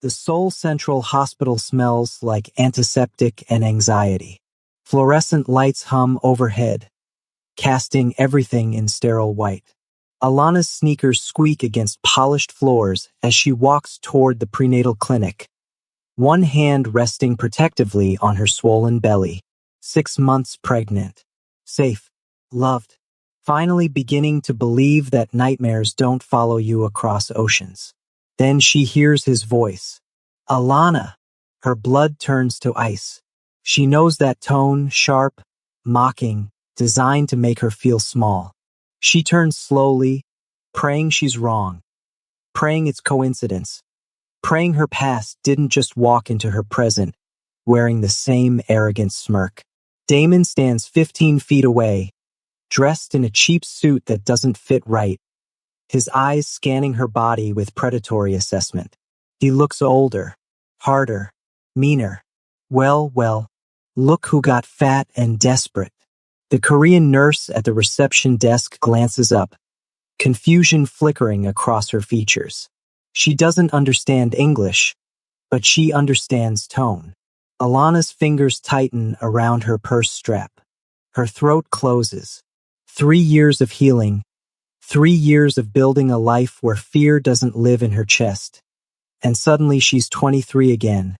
The Seoul Central Hospital smells like antiseptic and anxiety. Fluorescent lights hum overhead, casting everything in sterile white. Alana's sneakers squeak against polished floors as she walks toward the prenatal clinic, one hand resting protectively on her swollen belly. 6 months pregnant. Safe. Loved. Finally beginning to believe that nightmares don't follow you across oceans. Then she hears his voice. Alana. Her blood turns to ice. She knows that tone, sharp, mocking, designed to make her feel small. She turns slowly, praying she's wrong, praying it's coincidence, praying her past didn't just walk into her present, wearing the same arrogant smirk. Damon stands 15 feet away, dressed in a cheap suit that doesn't fit right, his eyes scanning her body with predatory assessment. He looks older, harder, meaner. Well, look who got fat and desperate. The Korean nurse at the reception desk glances up, confusion flickering across her features. She doesn't understand English, but she understands tone. Alana's fingers tighten around her purse strap. Her throat closes. 3 years of healing, 3 years of building a life where fear doesn't live in her chest. And suddenly she's 23 again,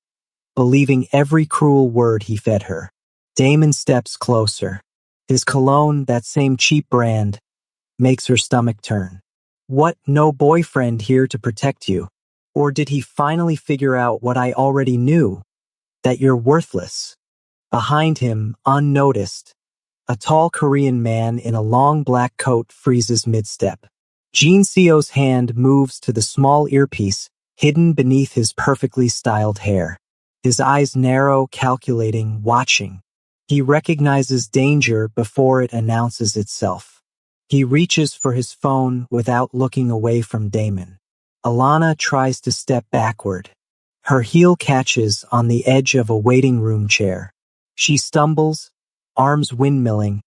believing every cruel word he fed her. Damon steps closer. His cologne, that same cheap brand, makes her stomach turn. What, no boyfriend here to protect you? Or did he finally figure out what I already knew? That you're worthless. Behind him, unnoticed, a tall Korean man in a long black coat freezes mid-step. Jin Seo's hand moves to the small earpiece hidden beneath his perfectly styled hair. His eyes narrow, calculating, watching. He recognizes danger before it announces itself. He reaches for his phone without looking away from Damon. Alana tries to step backward. Her heel catches on the edge of a waiting room chair. She stumbles, arms windmilling,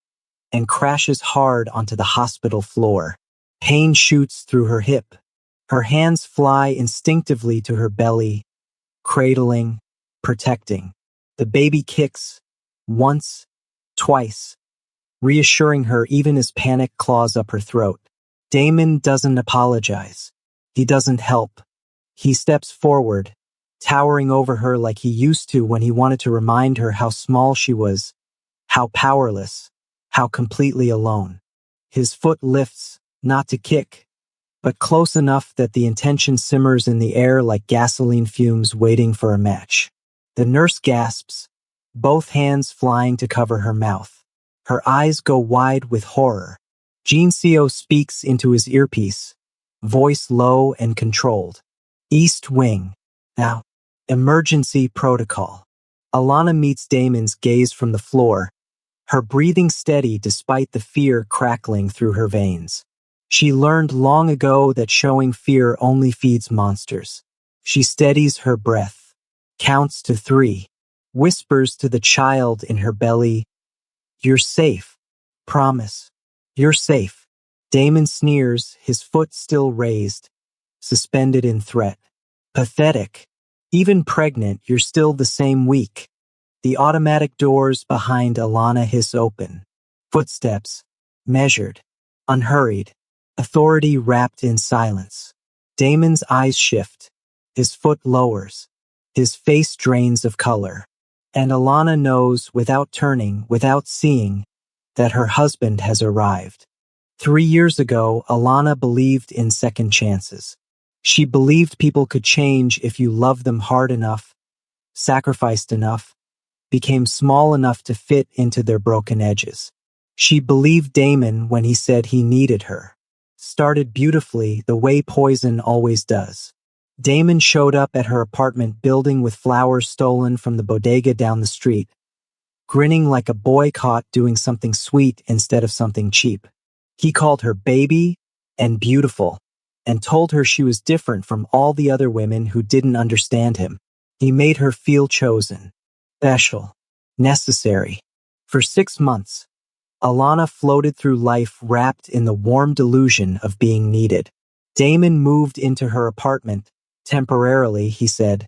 and crashes hard onto the hospital floor. Pain shoots through her hip. Her hands fly instinctively to her belly, cradling, protecting. The baby kicks, once, twice, reassuring her even as panic claws up her throat. Damon doesn't apologize. He doesn't help. He steps forward, towering over her like he used to when he wanted to remind her how small she was, how powerless, how completely alone. His foot lifts, not to kick, but close enough that the intention simmers in the air like gasoline fumes waiting for a match. The nurse gasps, both hands flying to cover her mouth. Her eyes go wide with horror. Jin Seo speaks into his earpiece, voice low and controlled. East Wing. Now, emergency protocol. Alana meets Damon's gaze from the floor, her breathing steady despite the fear crackling through her veins. She learned long ago that showing fear only feeds monsters. She steadies her breath, counts to 3, whispers to the child in her belly, "You're safe. Promise. You're safe." Damon sneers, his foot still raised, suspended in threat. Pathetic. Even pregnant, you're still the same weak. The automatic doors behind Alana hiss open. Footsteps, measured, unhurried, authority wrapped in silence. Damon's eyes shift. His foot lowers. His face drains of color. And Alana knows, without turning, without seeing, that her husband has arrived. 3 years ago, Alana believed in second chances. She believed people could change if you loved them hard enough, sacrificed enough, became small enough to fit into their broken edges. She believed Damon when he said he needed her. Started beautifully, the way poison always does. Damon showed up at her apartment building with flowers stolen from the bodega down the street, grinning like a boy caught doing something sweet instead of something cheap. He called her baby and beautiful, and told her she was different from all the other women who didn't understand him. He made her feel chosen, special, necessary. For 6 months, Alana floated through life wrapped in the warm delusion of being needed. Damon moved into her apartment, Temporarily, he said,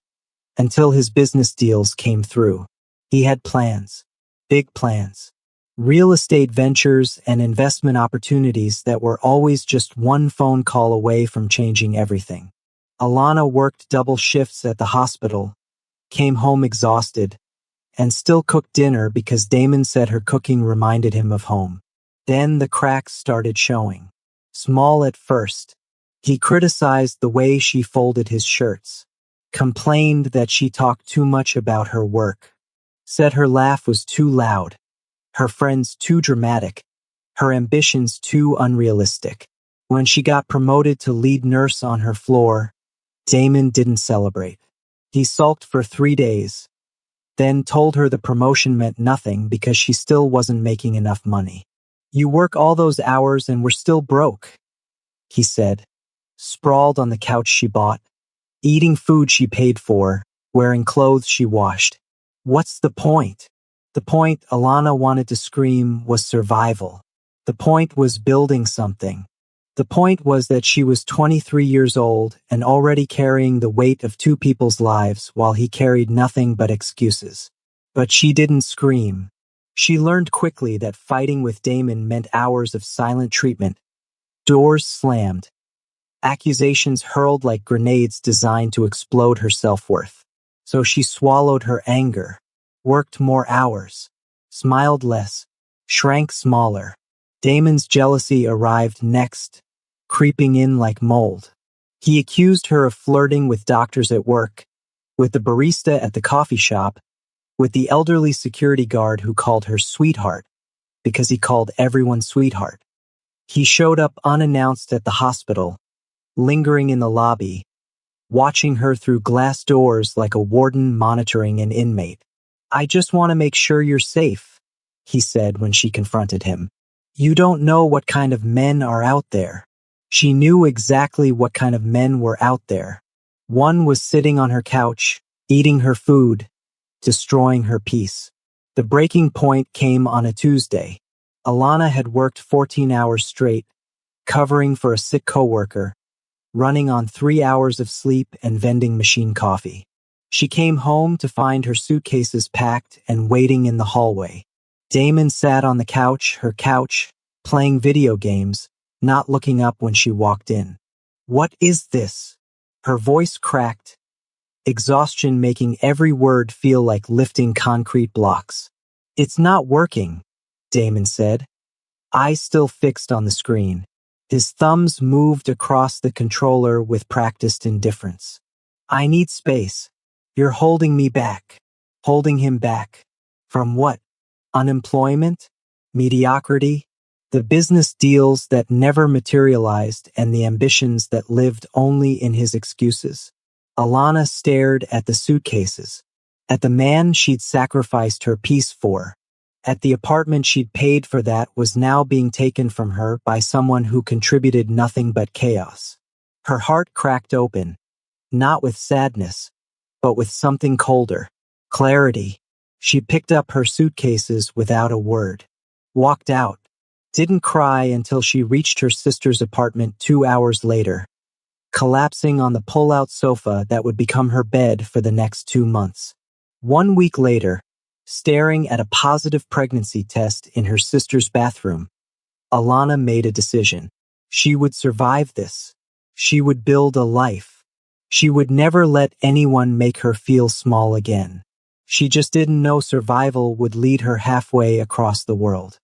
until his business deals came through. He had plans, big plans, real estate ventures and investment opportunities that were always just one phone call away from changing everything. Alana worked double shifts at the hospital, came home exhausted, and still cooked dinner because Damon said her cooking reminded him of home. Then the cracks started showing. Small at first. He criticized the way she folded his shirts, complained that she talked too much about her work, said her laugh was too loud, her friends too dramatic, her ambitions too unrealistic. When she got promoted to lead nurse on her floor, Damon didn't celebrate. He sulked for 3 days, then told her the promotion meant nothing because she still wasn't making enough money. You work all those hours and we're still broke, he said, sprawled on the couch she bought, eating food she paid for, wearing clothes she washed. What's the point? The point, Alana wanted to scream, was survival. The point was building something. The point was that she was 23 years old and already carrying the weight of 2 people's lives while he carried nothing but excuses. But she didn't scream. She learned quickly that fighting with Damon meant hours of silent treatment. Doors slammed. Accusations hurled like grenades designed to explode her self-worth. So she swallowed her anger, worked more hours, smiled less, shrank smaller. Damon's jealousy arrived next, creeping in like mold. He accused her of flirting with doctors at work, with the barista at the coffee shop, with the elderly security guard who called her sweetheart, because he called everyone sweetheart. He showed up unannounced at the hospital, lingering in the lobby, watching her through glass doors like a warden monitoring an inmate. I just want to make sure you're safe, he said when she confronted him. You don't know what kind of men are out there. She knew exactly what kind of men were out there. One was sitting on her couch, eating her food, destroying her peace. The breaking point came on a Tuesday. Alana had worked 14 hours straight, covering for a sick coworker, running on 3 hours of sleep and vending machine coffee. She came home to find her suitcases packed and waiting in the hallway. Damon sat on the couch, her couch, playing video games, not looking up when she walked in. What is this? Her voice cracked, exhaustion making every word feel like lifting concrete blocks. It's not working, Damon said, eyes still fixed on the screen. His thumbs moved across the controller with practiced indifference. I need space. You're holding me back. Holding him back. From what? Unemployment? Mediocrity? The business deals that never materialized and the ambitions that lived only in his excuses. Alana stared at the suitcases, at the man she'd sacrificed her peace for, at the apartment she'd paid for that was now being taken from her by someone who contributed nothing but chaos. Her heart cracked open, not with sadness, but with something colder, clarity. She picked up her suitcases without a word, walked out, didn't cry until she reached her sister's apartment 2 hours later, collapsing on the pull-out sofa that would become her bed for the next 2 months. 1 week later, staring at a positive pregnancy test in her sister's bathroom, Alana made a decision. She would survive this. She would build a life. She would never let anyone make her feel small again. She just didn't know survival would lead her halfway across the world.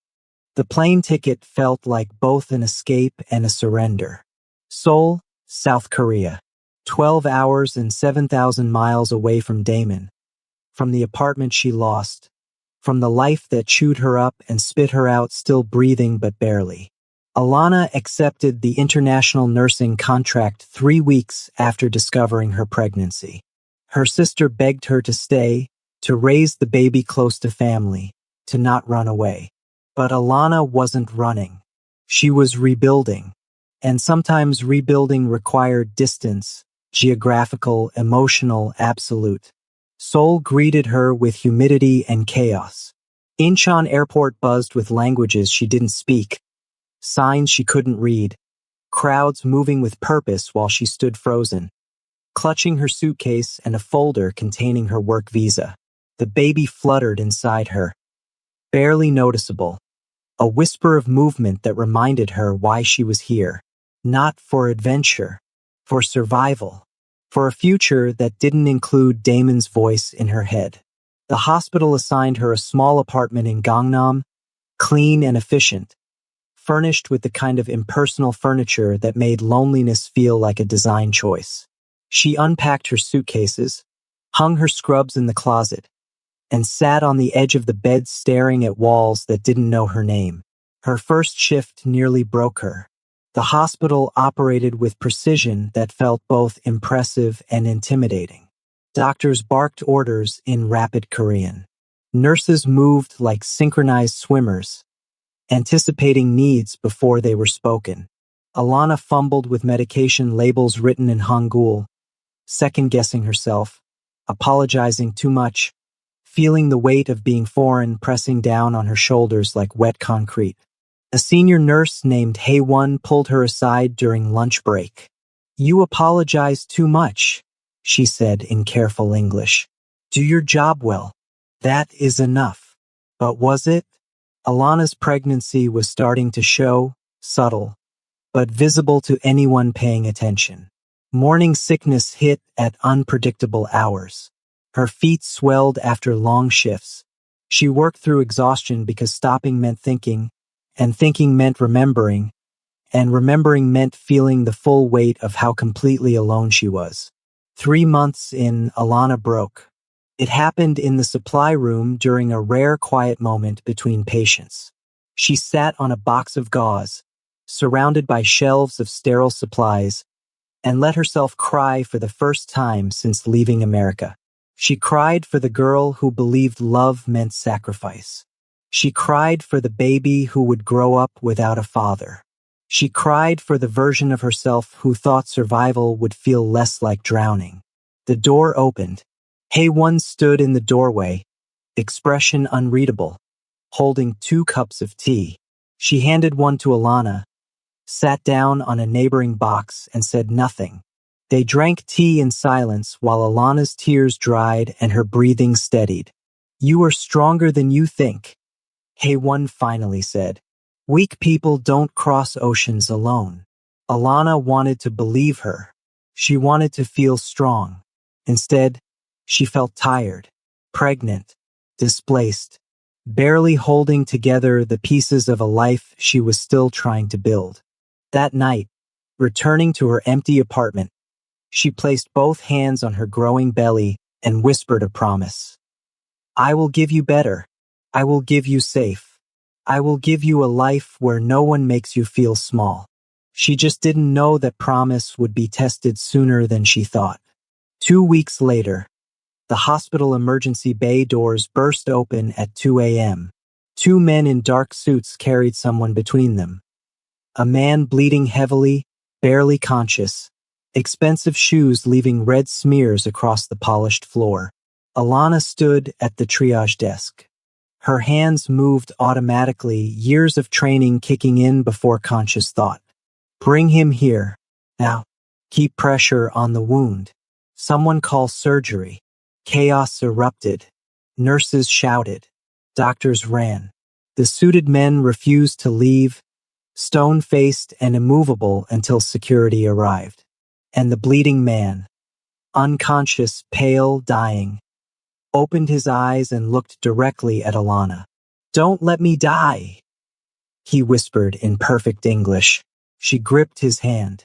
The plane ticket felt like both an escape and a surrender. Seoul, South Korea. 12 hours and 7,000 miles away from Damon. From the apartment she lost. From the life that chewed her up and spit her out still breathing but barely. Alana accepted the international nursing contract 3 weeks after discovering her pregnancy. Her sister begged her to stay, to raise the baby close to family, to not run away. But Alana wasn't running. She was rebuilding. And sometimes rebuilding required distance, geographical, emotional, absolute. Seoul greeted her with humidity and chaos. Incheon Airport buzzed with languages she didn't speak, signs she couldn't read, crowds moving with purpose while she stood frozen. clutching her suitcase and a folder containing her work visa. The baby fluttered inside her, barely noticeable, a whisper of movement that reminded her why she was here. Not for adventure, for survival, for a future that didn't include Damon's voice in her head. The hospital assigned her a small apartment in Gangnam, clean and efficient, furnished with the kind of impersonal furniture that made loneliness feel like a design choice. She unpacked her suitcases, hung her scrubs in the closet, and sat on the edge of the bed staring at walls that didn't know her name. Her first shift nearly broke her. The hospital operated with precision that felt both impressive and intimidating. Doctors barked orders in rapid Korean. Nurses moved like synchronized swimmers, anticipating needs before they were spoken. Alana fumbled with medication labels written in Hangul, second-guessing herself, apologizing too much, feeling the weight of being foreign pressing down on her shoulders like wet concrete. A senior nurse named Hae-won pulled her aside during lunch break. "You apologize too much," she said in careful English. "Do your job well. That is enough." But was it? Alana's pregnancy was starting to show, subtle, but visible to anyone paying attention. Morning sickness hit at unpredictable hours. Her feet swelled after long shifts. She worked through exhaustion because stopping meant thinking, and thinking meant remembering, and remembering meant feeling the full weight of how completely alone she was. 3 months in, Alana broke. It happened in the supply room during a rare quiet moment between patients. She sat on a box of gauze, surrounded by shelves of sterile supplies, and let herself cry for the first time since leaving America. She cried for the girl who believed love meant sacrifice. She cried for the baby who would grow up without a father. She cried for the version of herself who thought survival would feel less like drowning. The door opened. Hae-won stood in the doorway, expression unreadable, holding 2 cups of tea. She handed one to Alana, sat down on a neighboring box, and said nothing. They drank tea in silence while Alana's tears dried and her breathing steadied. "You are stronger than you think," Hae-won finally said. "Weak people don't cross oceans alone." Alana wanted to believe her. She wanted to feel strong. Instead, she felt tired, pregnant, displaced, barely holding together the pieces of a life she was still trying to build. That night, returning to her empty apartment, she placed both hands on her growing belly and whispered a promise. "I will give you better. I will give you safe. I will give you a life where no one makes you feel small." She just didn't know that promise would be tested sooner than she thought. 2 weeks later, the hospital emergency bay doors burst open at 2 a.m. 2 men in dark suits carried someone between them. A man bleeding heavily, barely conscious, expensive shoes leaving red smears across the polished floor. Alana stood at the triage desk. Her hands moved automatically, years of training kicking in before conscious thought. "Bring him here. Now, keep pressure on the wound. Someone call surgery." Chaos erupted. Nurses shouted. Doctors ran. The suited men refused to leave, stone-faced and immovable until security arrived. And the bleeding man, unconscious, pale, dying, opened his eyes and looked directly at Alana. "Don't let me die," he whispered in perfect English. She gripped his hand.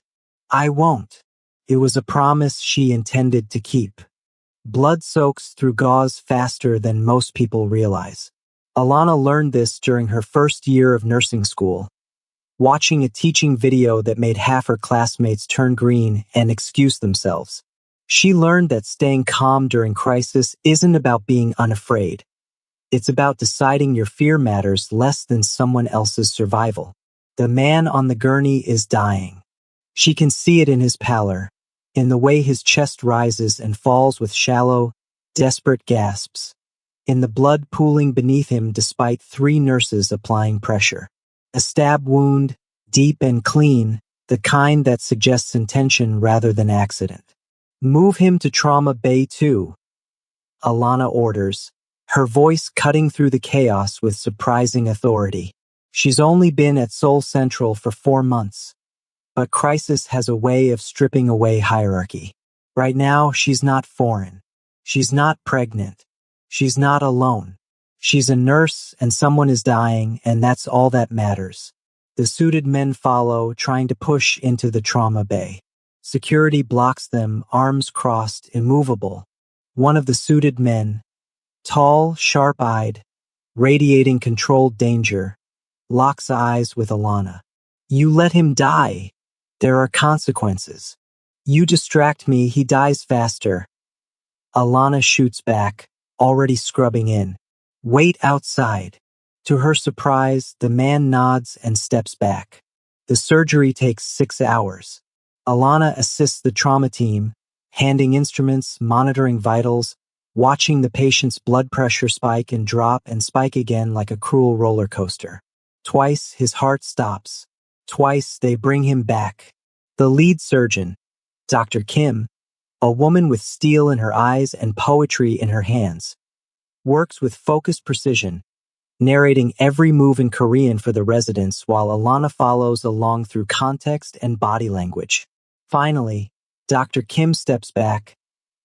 "I won't." It was a promise she intended to keep. Blood soaks through gauze faster than most people realize. Alana learned this during her first year of nursing school, watching a teaching video that made half her classmates turn green and excuse themselves. She learned that staying calm during crisis isn't about being unafraid. It's about deciding your fear matters less than someone else's survival. The man on the gurney is dying. She can see it in his pallor, in the way his chest rises and falls with shallow, desperate gasps, in the blood pooling beneath him despite 3 nurses applying pressure. A stab wound, deep and clean, the kind that suggests intention rather than accident. Move him to Trauma Bay 2, Alana orders, her voice cutting through the chaos with surprising authority. She's only been at Seoul Central for 4 months, but Crisis has a way of stripping away hierarchy. Right now, she's not foreign. She's not pregnant. She's not alone. She's a nurse and someone is dying, and that's all that matters. The suited men follow, trying to push into the trauma bay. Security blocks them, arms crossed, immovable. One of the suited men, tall, sharp-eyed, radiating controlled danger, locks eyes with Alana. You let him die. There are consequences. You distract me, he dies faster. Alana shoots back, already scrubbing in. Wait outside. To her surprise, the man nods and steps back. The surgery takes 6 hours. Alana assists the trauma team, handing instruments, monitoring vitals, watching the patient's blood pressure spike and drop and spike again like a cruel roller coaster. Twice, his heart stops. Twice, they bring him back. The lead surgeon, Dr. Kim, a woman with steel in her eyes and poetry in her hands, works with focused precision, narrating every move in Korean for the residents while Alana follows along through context and body language. Finally, Dr. Kim steps back,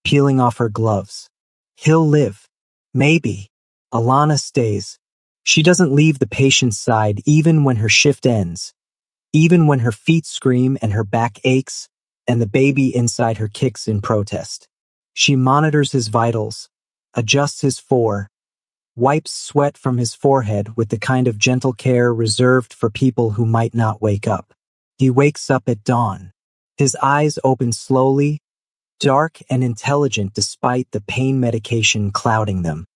peeling off her gloves. He'll live. Maybe. Alana stays. She doesn't leave the patient's side even when her shift ends, even when her feet scream and her back aches and the baby inside her kicks in protest. She monitors his vitals, adjusts his wipes sweat from his forehead with the kind of gentle care reserved for people who might not wake up. He wakes up at dawn. His eyes open slowly, dark and intelligent despite the pain medication clouding them.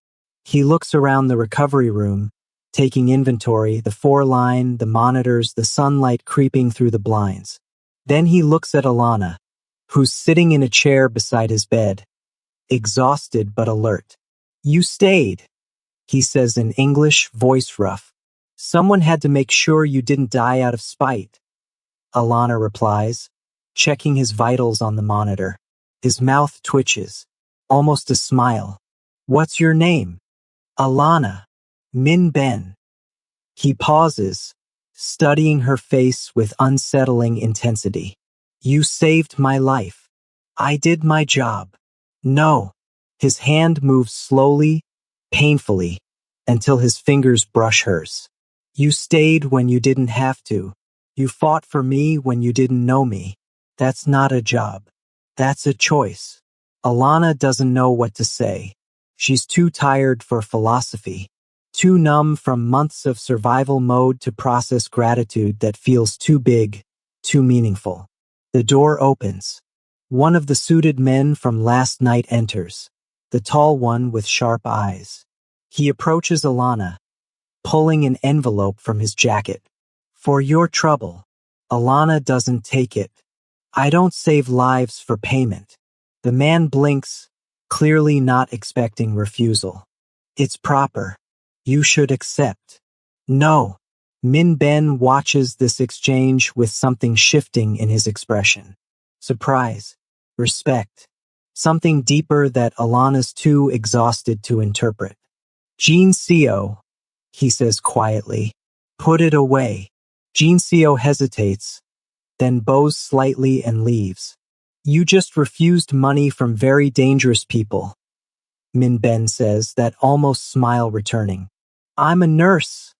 He looks around the recovery room, taking inventory, the 4-line, the monitors, the sunlight creeping through the blinds. Then he looks at Alana, who's sitting in a chair beside his bed, exhausted but alert. You stayed, he says in English, voice rough. Someone had to make sure you didn't die out of spite. Alana replies, checking his vitals on the monitor. His mouth twitches, almost a smile. What's your name? Alana. Min Ben. He pauses, studying her face with unsettling intensity. You saved my life. I did my job. No. His hand moves slowly, painfully, until his fingers brush hers. You stayed when you didn't have to. You fought for me when you didn't know me. That's not a job. That's a choice. Alana doesn't know what to say. She's too tired for philosophy, too numb from months of survival mode to process gratitude that feels too big, too meaningful. The door opens. One of the suited men from last night enters, the tall one with sharp eyes. He approaches Alana, pulling an envelope from his jacket. For your trouble. Alana doesn't take it. I don't save lives for payment. The man blinks, clearly not expecting refusal. It's proper. You should accept. No. Min Ben watches this exchange with something shifting in his expression. Surprise. Respect. Something deeper that Alana's too exhausted to interpret. Jean Seo, he says quietly. Put it away. Jean Seo hesitates, then bows slightly and leaves. You just refused money from very dangerous people, Min Ben says, that almost smile returning. I'm a nurse,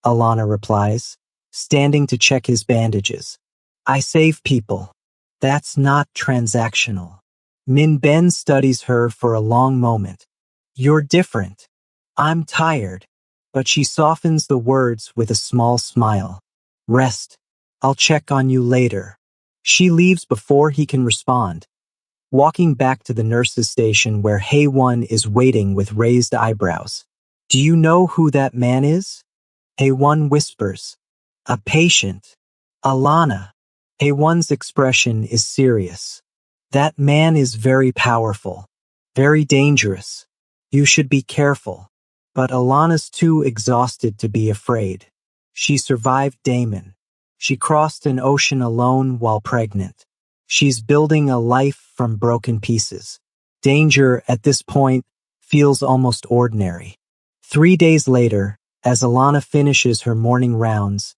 Alana replies, standing to check his bandages. I save people. That's not transactional. Min Ben studies her for a long moment. You're different. I'm tired. But she softens the words with a small smile. Rest. I'll check on you later. She leaves before he can respond, walking back to the nurse's station where Hae-won is waiting with raised eyebrows. Do you know who that man is? Hae-won whispers. A patient. Alana. Hae-won's expression is serious. That man is very powerful, very dangerous. You should be careful. But Alana's too exhausted to be afraid. She survived Damon. She crossed an ocean alone while pregnant. She's building a life from broken pieces. Danger, at this point, feels almost ordinary. 3 days later, as Alana finishes her morning rounds,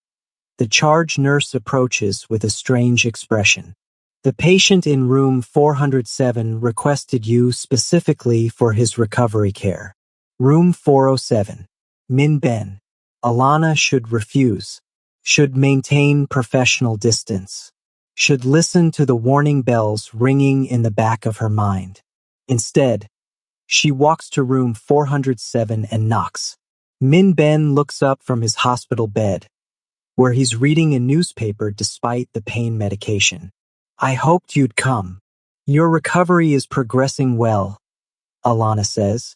the charge nurse approaches with a strange expression. The patient in room 407 requested you specifically for his recovery care. Room 407. Min Ben. Alana should refuse. Should maintain professional distance. Should listen to the warning bells ringing in the back of her mind. Instead, she walks to room 407 and knocks. Min Ben looks up from his hospital bed, where he's reading a newspaper despite the pain medication. I hoped you'd come. Your recovery is progressing well, Alana says,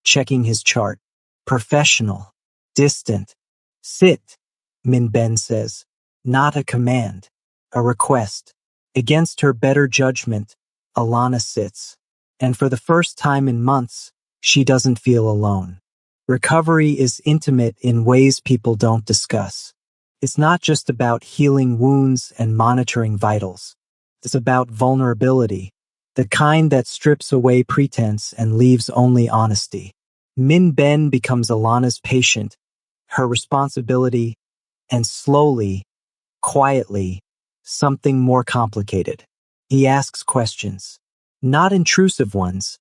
checking his chart. Professional. Distant. Sit, Min Ben says. Not a command. A request. Against her better judgment, Alana sits. And for the first time in months, she doesn't feel alone. Recovery is intimate in ways people don't discuss. It's not just about healing wounds and monitoring vitals. It's about vulnerability, the kind that strips away pretense and leaves only honesty. Min Ben becomes Alana's patient, her responsibility, and slowly, quietly, something more complicated. He asks questions, not intrusive ones,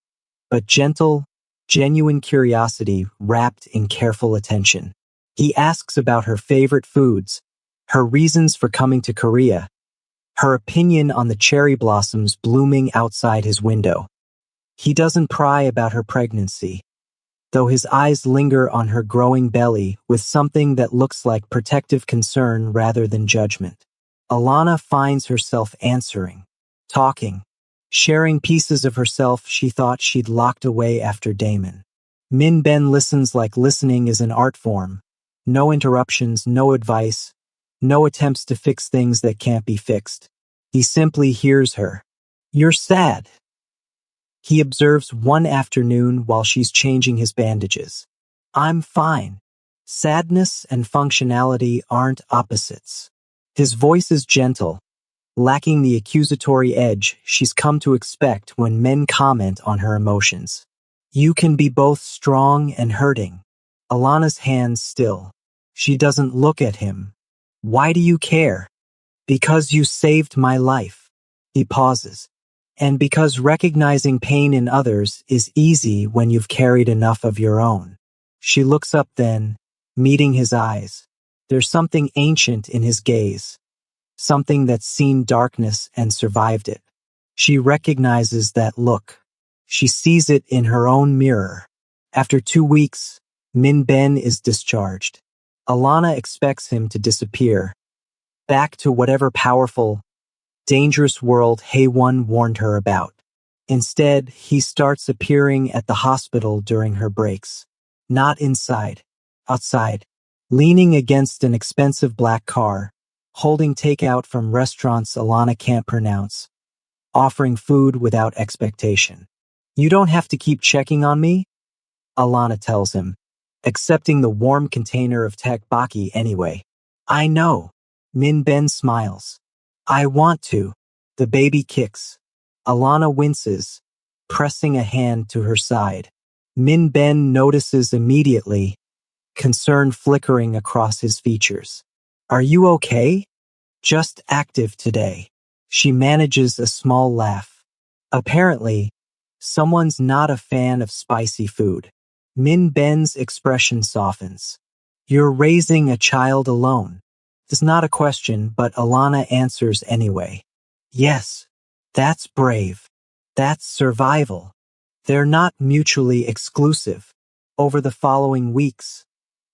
but gentle, genuine curiosity wrapped in careful attention. He asks about her favorite foods, her reasons for coming to Korea, her opinion on the cherry blossoms blooming outside his window. He doesn't pry about her pregnancy, though his eyes linger on her growing belly with something that looks like protective concern rather than judgment. Alana finds herself answering, talking, sharing pieces of herself she thought she'd locked away after Damon. Min Ben listens like listening is an art form. No interruptions, no advice, no attempts to fix things that can't be fixed. He simply hears her. You're sad. He observes one afternoon while she's changing his bandages. I'm fine. Sadness and functionality aren't opposites. His voice is gentle, lacking the accusatory edge she's come to expect when men comment on her emotions. You can be both strong and hurting. Alana's hands still. She doesn't look at him. Why do you care? Because you saved my life. He pauses. And because recognizing pain in others is easy when you've carried enough of your own. She looks up then, meeting his eyes. There's something ancient in his gaze. Something that's seen darkness and survived it. She recognizes that look. She sees it in her own mirror. After 2 weeks, Min Ben is discharged. Alana expects him to disappear, back to whatever powerful, dangerous world Haewon warned her about. Instead, he starts appearing at the hospital during her breaks. Not inside, outside, leaning against an expensive black car, holding takeout from restaurants Alana can't pronounce, offering food without expectation. You don't have to keep checking on me, Alana tells him, accepting the warm container of tteokbokki anyway. I know. Min Ben smiles. I want to. The baby kicks. Alana winces, pressing a hand to her side. Min Ben notices immediately, concern flickering across his features. Are you okay? Just active today. She manages a small laugh. Apparently, someone's not a fan of spicy food. Min Ben's expression softens. You're raising a child alone. It's not a question, but Alana answers anyway. Yes, that's brave. That's survival. They're not mutually exclusive. Over the following weeks,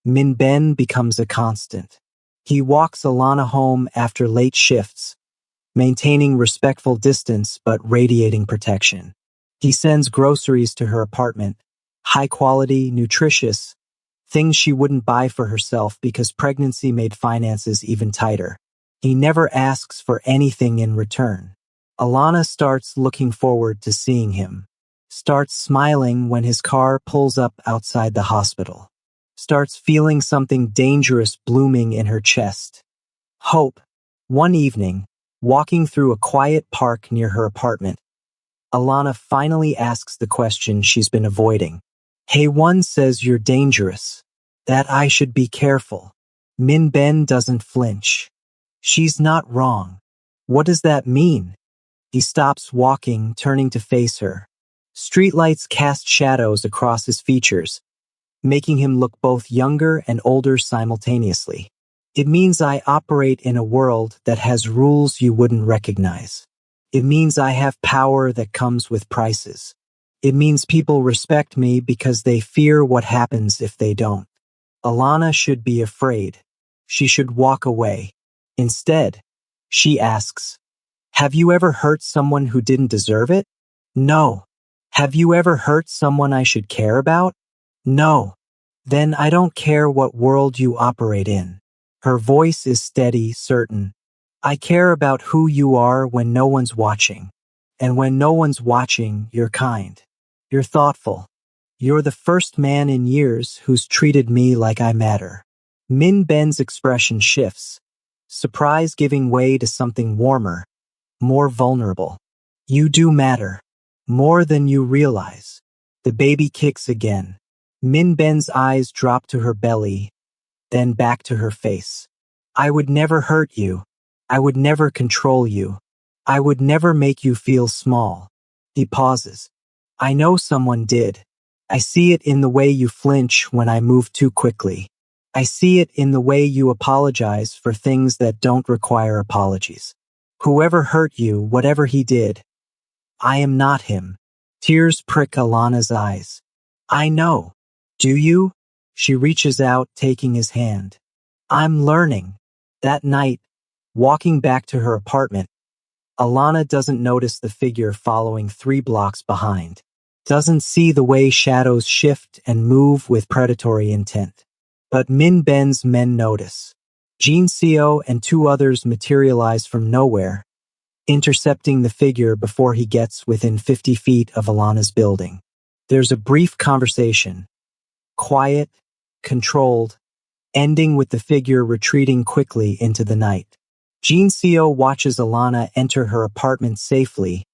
Min Ben becomes a constant. He walks Alana home after late shifts, maintaining respectful distance but radiating protection. He sends groceries to her apartment, high quality, nutritious, things she wouldn't buy for herself because pregnancy made finances even tighter. He never asks for anything in return. Alana starts looking forward to seeing him, starts smiling when his car pulls up outside the hospital, starts feeling something dangerous blooming in her chest. Hope. One evening, Walking through a quiet park near her apartment, Alana finally asks the question she's been avoiding. Hae-won says you're dangerous, that I should be careful. Min-ben doesn't flinch. She's not wrong. What does that mean? He stops walking, turning to face her. Streetlights cast shadows across his features, making him look both younger and older simultaneously. It means I operate in a world that has rules you wouldn't recognize. It means I have power that comes with prices. It means people respect me because they fear what happens if they don't. Alana should be afraid. She should walk away. Instead, she asks, have you ever hurt someone who didn't deserve it? No. Have you ever hurt someone I should care about? No. Then I don't care what world you operate in. Her voice is steady, certain. I care about who you are when no one's watching. And when no one's watching, you're kind. You're thoughtful. You're the first man in years who's treated me like I matter. Min-ben's expression shifts, surprise giving way to something warmer, more vulnerable. You do matter. More than you realize. The baby kicks again. Min-ben's eyes drop to her belly, then back to her face. I would never hurt you. I would never control you. I would never make you feel small. He pauses. I know someone did. I see it in the way you flinch when I move too quickly. I see it in the way you apologize for things that don't require apologies. Whoever hurt you, whatever he did, I am not him. Tears prick Alana's eyes. I know. Do you? She reaches out, taking his hand. I'm learning. That night, walking back to her apartment, Alana doesn't notice the figure following 3 blocks behind. Doesn't see the way shadows shift and move with predatory intent. But Min-ben's men notice. Jin Seo and 2 others materialize from nowhere, intercepting the figure before he gets within 50 feet of Alana's building. There's a brief conversation. Quiet, controlled, ending with the figure retreating quickly into the night. Jin Seo watches Alana enter her apartment safely,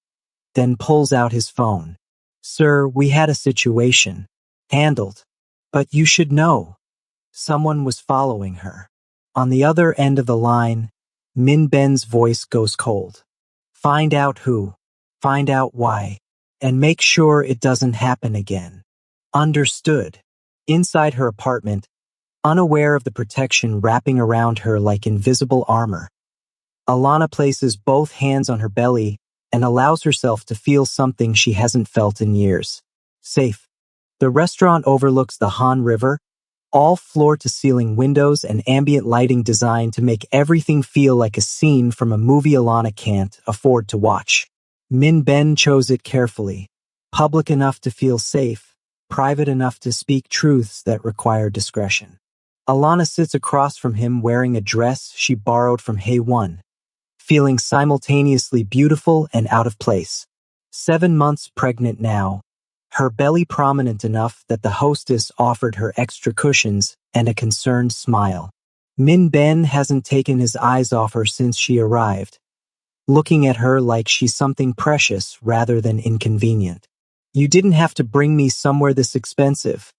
then pulls out his phone. Sir, we had a situation. Handled. But you should know. Someone was following her. On the other end of the line, Min-ben's voice goes cold. Find out who. Find out why. And make sure it doesn't happen again. Understood. Inside her apartment, unaware of the protection wrapping around her like invisible armor, Alana places both hands on her belly and allows herself to feel something she hasn't felt in years. Safe. The restaurant overlooks the Han River, all floor-to-ceiling windows and ambient lighting designed to make everything feel like a scene from a movie Alana can't afford to watch. Min-ben chose it carefully. Public enough to feel safe, private enough to speak truths that require discretion. Alana sits across from him wearing a dress she borrowed from Hae-won, feeling simultaneously beautiful and out of place. 7 months pregnant now, her belly prominent enough that the hostess offered her extra cushions and a concerned smile. Min-ben hasn't taken his eyes off her since she arrived, looking at her like she's something precious rather than inconvenient. You didn't have to bring me somewhere this expensive,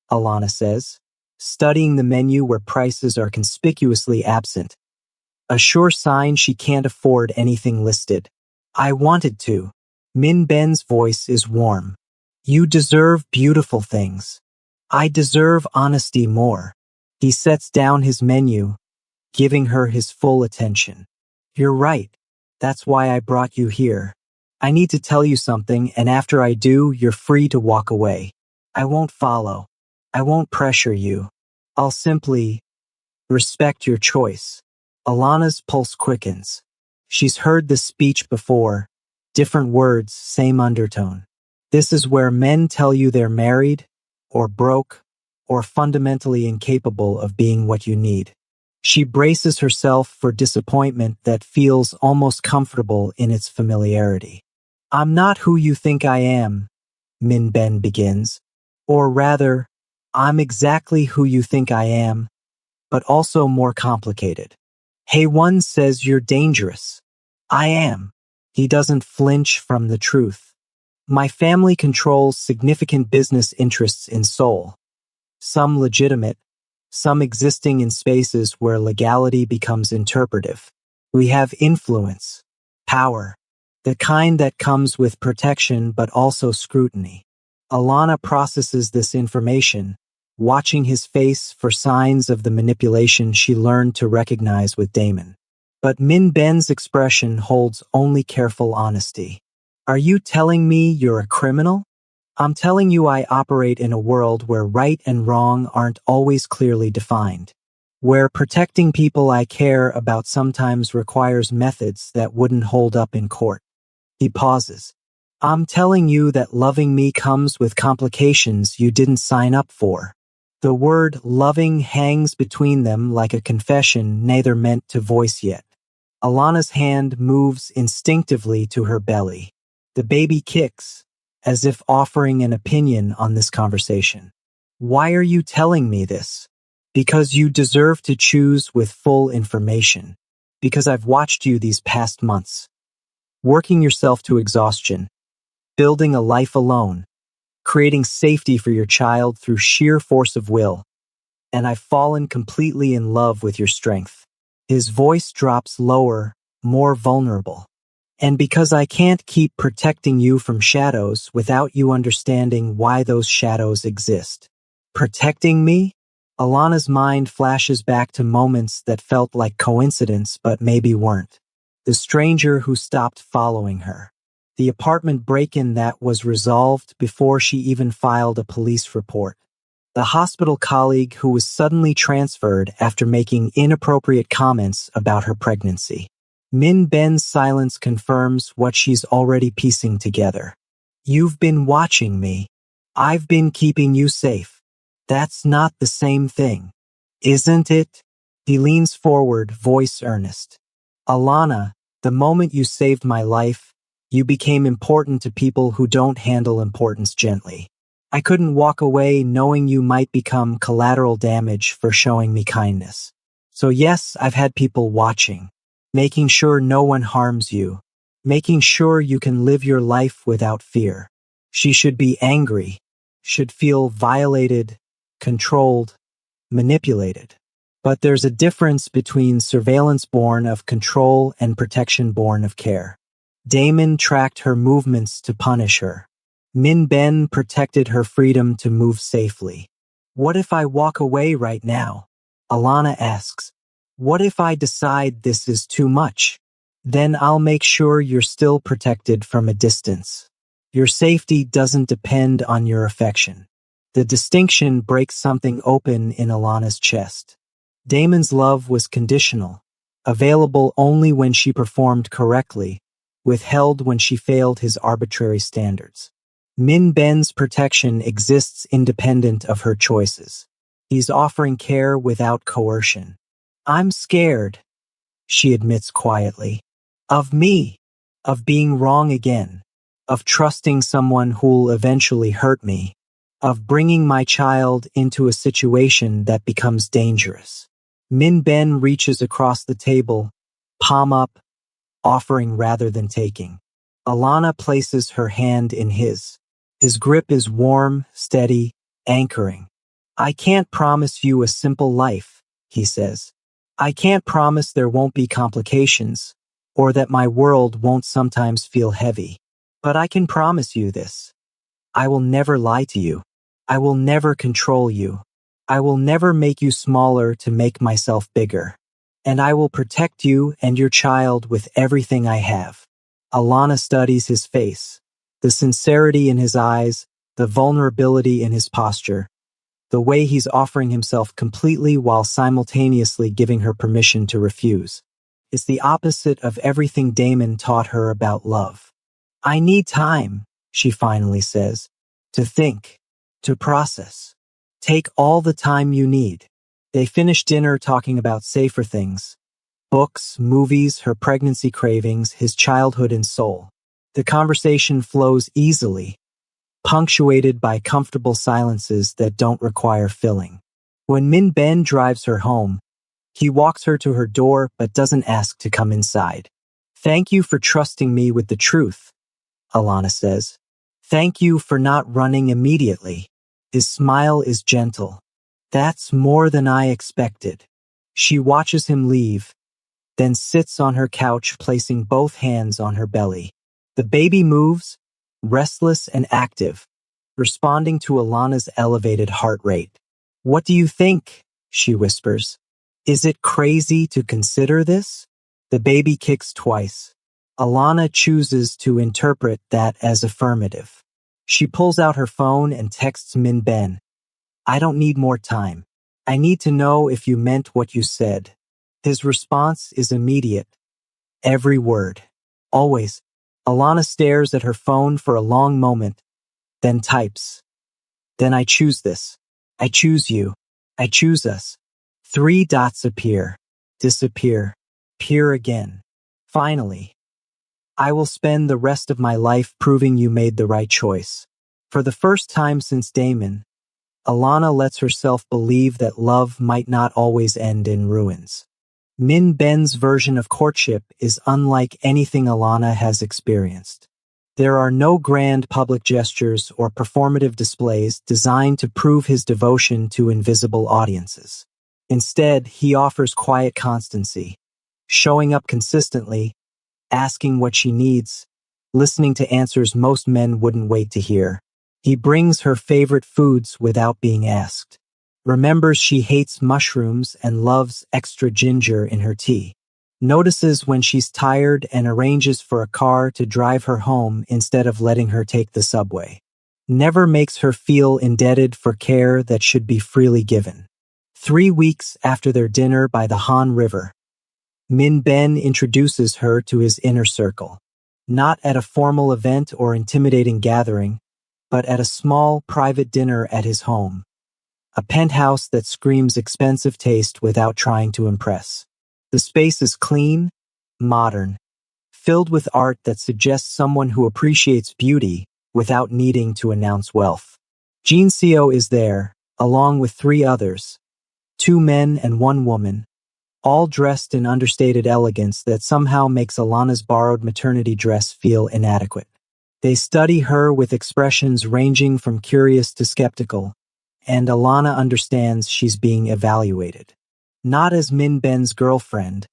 Alana says, studying the menu where prices are conspicuously absent. A sure sign she can't afford anything listed. I wanted to. Min-ben's voice is warm. You deserve beautiful things. I deserve honesty more. He sets down his menu, giving her his full attention. You're right. That's why I brought you here. I need to tell you something, and after I do, you're free to walk away. I won't follow. I won't pressure you. I'll simply respect your choice. Alana's pulse quickens. She's heard this speech before. Different words, same undertone. This is where men tell you they're married, or broke, or fundamentally incapable of being what you need. She braces herself for disappointment that feels almost comfortable in its familiarity. I'm not who you think I am, Min-ben begins. Or rather, I'm exactly who you think I am, but also more complicated. Hae-won says you're dangerous, I am. He doesn't flinch from the truth. My family controls significant business interests in Seoul. Some legitimate, some existing in spaces where legality becomes interpretive. We have influence, power, the kind that comes with protection but also scrutiny. Alana processes this information, watching his face for signs of the manipulation she learned to recognize with Damon. But Min Ben's expression holds only careful honesty. Are you telling me you're a criminal? I'm telling you I operate in a world where right and wrong aren't always clearly defined. Where protecting people I care about sometimes requires methods that wouldn't hold up in court. He pauses. I'm telling you that loving me comes with complications you didn't sign up for. The word loving hangs between them like a confession neither meant to voice yet. Alana's hand moves instinctively to her belly. The baby kicks, as if offering an opinion on this conversation. Why are you telling me this? Because you deserve to choose with full information. Because I've watched you these past months. Working yourself to exhaustion. Building a life alone. Creating safety for your child through sheer force of will. And I've fallen completely in love with your strength. His voice drops lower, more vulnerable. And because I can't keep protecting you from shadows without you understanding why those shadows exist. Protecting me? Alana's mind flashes back to moments that felt like coincidence but maybe weren't. The stranger who stopped following her. The apartment break-in that was resolved before she even filed a police report. The hospital colleague who was suddenly transferred after making inappropriate comments about her pregnancy. Min Ben's silence confirms what she's already piecing together. You've been watching me. I've been keeping you safe. That's not the same thing, isn't it? He leans forward, voice earnest. Alana, the moment you saved my life, you became important to people who don't handle importance gently. I couldn't walk away knowing you might become collateral damage for showing me kindness. So yes, I've had people watching, making sure no one harms you, making sure you can live your life without fear. She should be angry, should feel violated, controlled, manipulated. But there's a difference between surveillance born of control and protection born of care. Damon tracked her movements to punish her. Min Ben protected her freedom to move safely. What if I walk away right now? Alana asks. What if I decide this is too much? Then I'll make sure you're still protected from a distance. Your safety doesn't depend on your affection. The distinction breaks something open in Alana's chest. Damon's love was conditional, available only when she performed correctly, withheld when she failed his arbitrary standards. Min Ben's protection exists independent of her choices. He's offering care without coercion. I'm scared, she admits quietly, of me, of being wrong again, of trusting someone who'll eventually hurt me, of bringing my child into a situation that becomes dangerous. Min Ben reaches across the table, palm up, offering rather than taking. Alana places her hand in his. His grip is warm, steady, anchoring. I can't promise you a simple life, he says. I can't promise there won't be complications, or that my world won't sometimes feel heavy. But I can promise you this. I will never lie to you. I will never control you. I will never make you smaller to make myself bigger. And I will protect you and your child with everything I have. Alana studies his face, the sincerity in his eyes, the vulnerability in his posture, the way he's offering himself completely while simultaneously giving her permission to refuse. It's the opposite of everything Damon taught her about love. I need time, she finally says, to think, to process. Take all the time you need. They finish dinner talking about safer things. Books, movies, her pregnancy cravings, his childhood and soul. The conversation flows easily, punctuated by comfortable silences that don't require filling. When Min Ben drives her home, he walks her to her door but doesn't ask to come inside. Thank you for trusting me with the truth, Alana says. Thank you for not running immediately. His smile is gentle. That's more than I expected. She watches him leave, then sits on her couch, placing both hands on her belly. The baby moves, restless and active, responding to Alana's elevated heart rate. What do you think? She whispers. Is it crazy to consider this? The baby kicks twice. Alana chooses to interpret that as affirmative. She pulls out her phone and texts Min Ben. I don't need more time. I need to know if you meant what you said. His response is immediate. Every word. Always. Alana stares at her phone for a long moment, then types. Then I choose this. I choose you. I choose us. 3 dots appear, disappear, appear again. Finally. I will spend the rest of my life proving you made the right choice. For the first time since Damon, Alana lets herself believe that love might not always end in ruins. Min Ben's version of courtship is unlike anything Alana has experienced. There are no grand public gestures or performative displays designed to prove his devotion to invisible audiences. Instead, he offers quiet constancy, showing up consistently, asking what she needs, listening to answers most men wouldn't wait to hear. He brings her favorite foods without being asked, remembers she hates mushrooms and loves extra ginger in her tea, notices when she's tired and arranges for a car to drive her home instead of letting her take the subway. Never makes her feel indebted for care that should be freely given. 3 weeks after their dinner by the Han River, Min Ben introduces her to his inner circle, not at a formal event or intimidating gathering, but at a small private dinner at his home, a penthouse that screams expensive taste without trying to impress. The space is clean, modern, filled with art that suggests someone who appreciates beauty without needing to announce wealth. Jin Seo is there, along with 3 others, 2 men and 1 woman, all dressed in understated elegance that somehow makes Alana's borrowed maternity dress feel inadequate. They study her with expressions ranging from curious to skeptical, and Alana understands she's being evaluated. Not as Min Ben's girlfriend,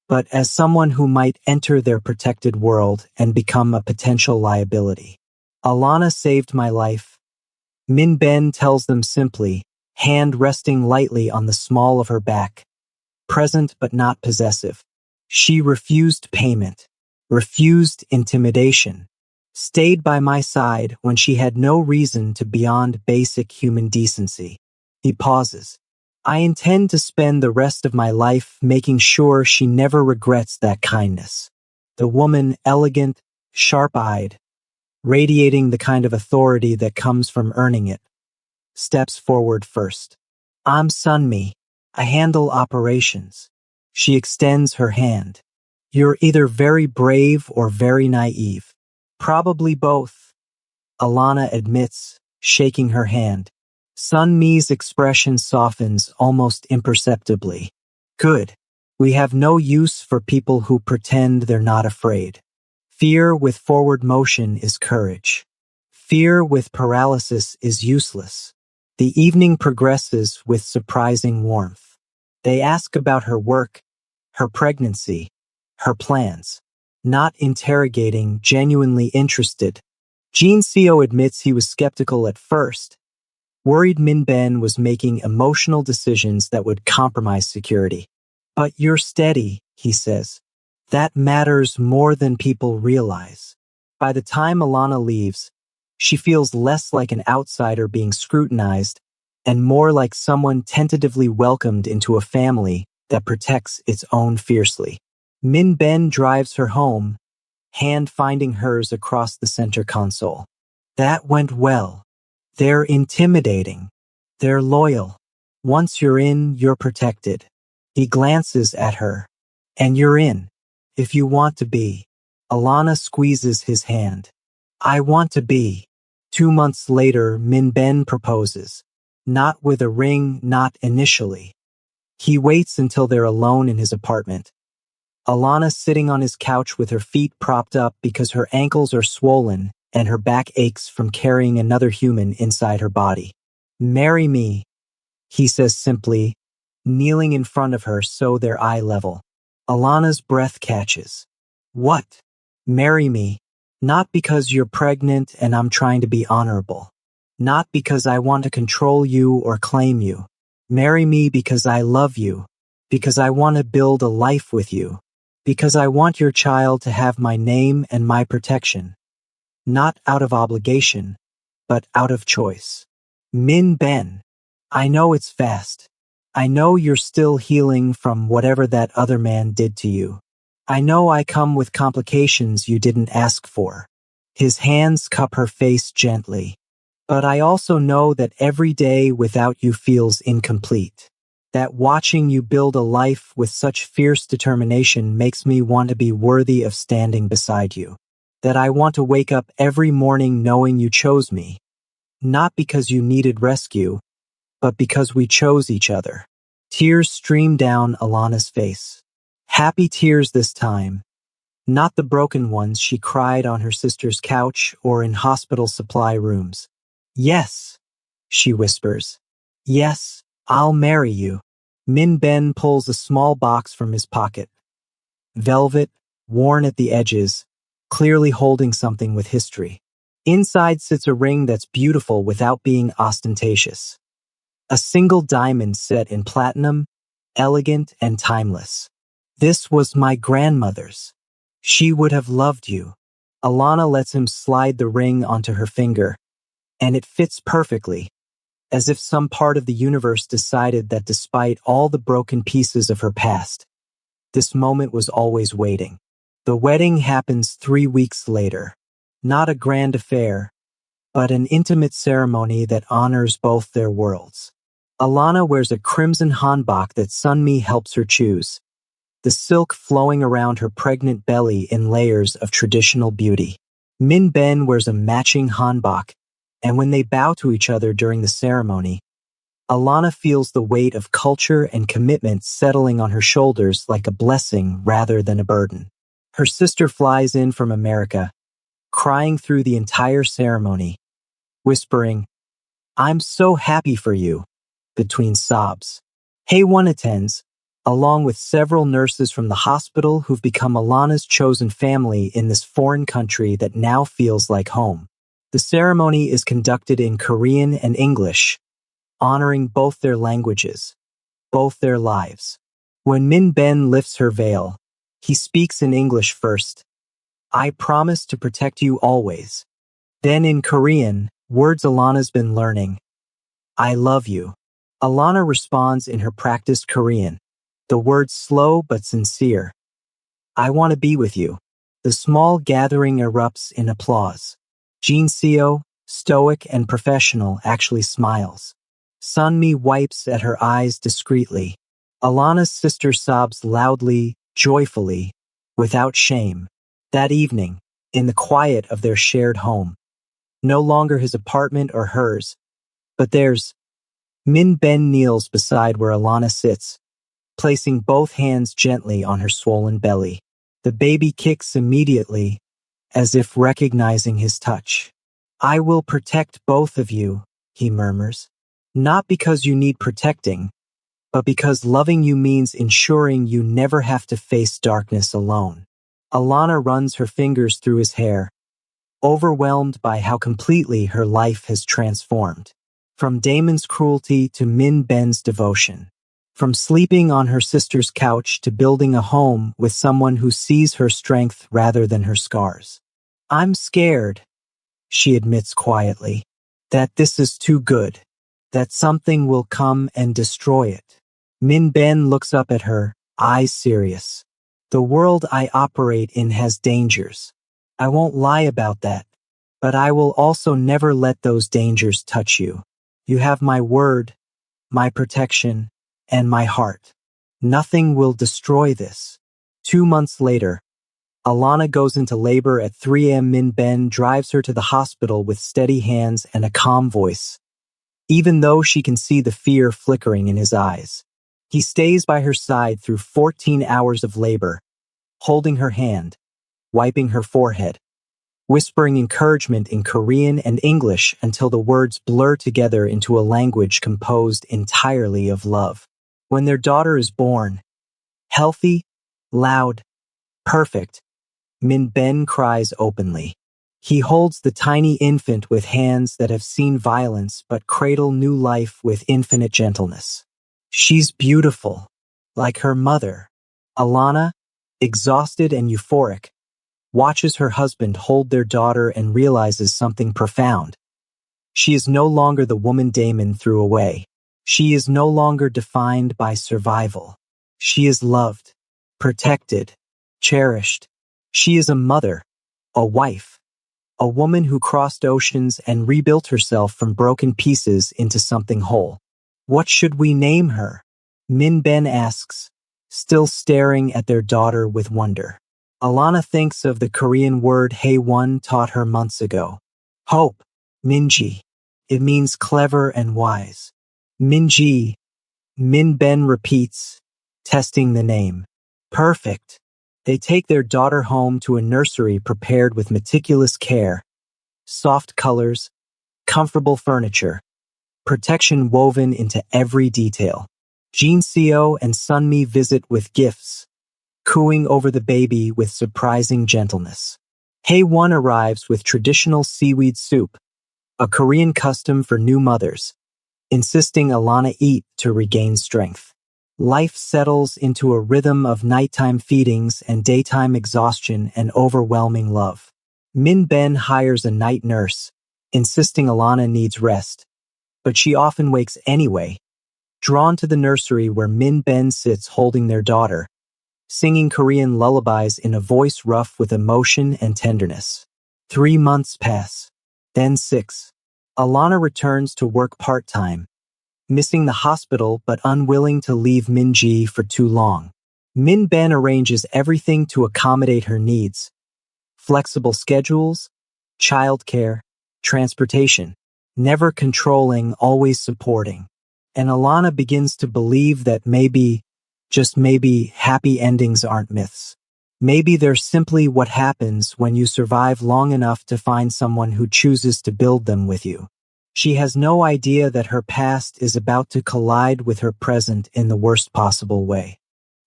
but as someone who might enter their protected world and become a potential liability. Alana saved my life. Min Ben tells them simply, hand resting lightly on the small of her back. Present but not possessive. She refused payment, refused intimidation, stayed by my side when she had no reason to beyond basic human decency. He pauses. I intend to spend the rest of my life making sure she never regrets that kindness. The woman, elegant, sharp-eyed, radiating the kind of authority that comes from earning it, steps forward first. I'm Sunmi. I handle operations. She extends her hand. You're either very brave or very naive. Probably both, Alana admits, shaking her hand. Sunmi's expression softens almost imperceptibly. Good. We have no use for people who pretend they're not afraid. Fear with forward motion is courage. Fear with paralysis is useless. The evening progresses with surprising warmth. They ask about her work, her pregnancy, her plans. Not interrogating, genuinely interested. Jin Seo admits he was skeptical at first, worried Min Ben was making emotional decisions that would compromise security. But you're steady, he says. That matters more than people realize. By the time Alana leaves, she feels less like an outsider being scrutinized and more like someone tentatively welcomed into a family that protects its own fiercely. Min Ben drives her home, hand finding hers across the center console. That went well. They're intimidating. They're loyal. Once you're in, you're protected. He glances at her. And you're in. If you want to be. Alana squeezes his hand. I want to be. 2 months later, Min Ben proposes. Not with a ring, not initially. He waits until they're alone in his apartment. Alana sitting on his couch with her feet propped up because her ankles are swollen and her back aches from carrying another human inside her body. "Marry me," he says simply, kneeling in front of her so they're eye level. Alana's breath catches. "What? Marry me? Not because you're pregnant and I'm trying to be honorable. Not because I want to control you or claim you. Marry me because I love you, because I want to build a life with you, because I want your child to have my name and my protection. Not out of obligation, but out of choice." Min Ben, I know it's fast. I know you're still healing from whatever that other man did to you. I know I come with complications you didn't ask for. His hands cup her face gently. But I also know that every day without you feels incomplete. That watching you build a life with such fierce determination makes me want to be worthy of standing beside you. That I want to wake up every morning knowing you chose me. Not because you needed rescue, but because we chose each other. Tears stream down Alana's face. Happy tears this time. Not the broken ones she cried on her sister's couch or in hospital supply rooms. "Yes," she whispers. "Yes, I'll marry you." Min Ben pulls a small box from his pocket. Velvet, worn at the edges, clearly holding something with history. Inside sits a ring that's beautiful without being ostentatious. A single diamond set in platinum, elegant and timeless. "This was my grandmother's. She would have loved you." Alana lets him slide the ring onto her finger, and it fits perfectly, as if some part of the universe decided that despite all the broken pieces of her past, this moment was always waiting. The wedding happens 3 weeks later. Not a grand affair, but an intimate ceremony that honors both their worlds. Alana wears a crimson hanbok that Sunmi helps her choose, the silk flowing around her pregnant belly in layers of traditional beauty. Min Ben wears a matching hanbok, and when they bow to each other during the ceremony, Alana feels the weight of culture and commitment settling on her shoulders like a blessing rather than a burden. Her sister flies in from America, crying through the entire ceremony, whispering, "I'm so happy for you," between sobs. Hae-won attends, along with several nurses from the hospital who've become Alana's chosen family in this foreign country that now feels like home. The ceremony is conducted in Korean and English, honoring both their languages, both their lives. When Min Ben lifts her veil, he speaks in English first. "I promise to protect you always." Then in Korean, words Alana's been learning. "I love you." Alana responds in her practiced Korean, the words slow but sincere. "I want to be with you." The small gathering erupts in applause. Jin Seo, stoic and professional, actually smiles. Sunmi wipes at her eyes discreetly. Alana's sister sobs loudly, joyfully, without shame. That evening, in the quiet of their shared home, no longer his apartment or hers, but theirs, Min Ben kneels beside where Alana sits, placing both hands gently on her swollen belly. The baby kicks immediately, as if recognizing his touch. "I will protect both of you," he murmurs. "Not because you need protecting, but because loving you means ensuring you never have to face darkness alone." Alana runs her fingers through his hair, overwhelmed by how completely her life has transformed. From Damon's cruelty to Min Ben's devotion. From sleeping on her sister's couch to building a home with someone who sees her strength rather than her scars. "I'm scared," she admits quietly, "that this is too good, that something will come and destroy it." Min Ben looks up at her, eyes serious. "The world I operate in has dangers. I won't lie about that, but I will also never let those dangers touch you. You have my word, my protection, and my heart. Nothing will destroy this." 2 months later, Alana goes into labor at 3 a.m. Min Ben drives her to the hospital with steady hands and a calm voice, even though she can see the fear flickering in his eyes. He stays by her side through 14 hours of labor, holding her hand, wiping her forehead, whispering encouragement in Korean and English until the words blur together into a language composed entirely of love. When their daughter is born, healthy, loud, perfect, Min Ben cries openly. He holds the tiny infant with hands that have seen violence but cradle new life with infinite gentleness. She's beautiful, like her mother. Alana, exhausted and euphoric, watches her husband hold their daughter and realizes something profound. She is no longer the woman Damon threw away. She is no longer defined by survival. She is loved, protected, cherished. She is a mother, a wife, a woman who crossed oceans and rebuilt herself from broken pieces into something whole. What should we name her? Min Ben asks, still staring at their daughter with wonder. Alana thinks of the Korean word Haewon taught her months ago. Hope, Minji. It means clever and wise. Minji, Min Ben repeats, testing the name. Perfect. They take their daughter home to a nursery prepared with meticulous care. Soft colors, comfortable furniture, protection woven into every detail. Jin Seo and Sunmi visit with gifts, cooing over the baby with surprising gentleness. Haewon arrives with traditional seaweed soup, a Korean custom for new mothers, insisting Alana eat to regain strength. Life settles into a rhythm of nighttime feedings and daytime exhaustion and overwhelming love. Min Ben hires a night nurse, insisting Alana needs rest, but she often wakes anyway, drawn to the nursery where Min Ben sits holding their daughter, singing Korean lullabies in a voice rough with emotion and tenderness. 3 months pass, then 6. Alana returns to work part-time, missing the hospital but unwilling to leave Minji for too long. Min Ben arranges everything to accommodate her needs. Flexible schedules, childcare, transportation, never controlling, always supporting. And Alana begins to believe that maybe, just maybe, happy endings aren't myths. Maybe they're simply what happens when you survive long enough to find someone who chooses to build them with you. She has no idea that her past is about to collide with her present in the worst possible way.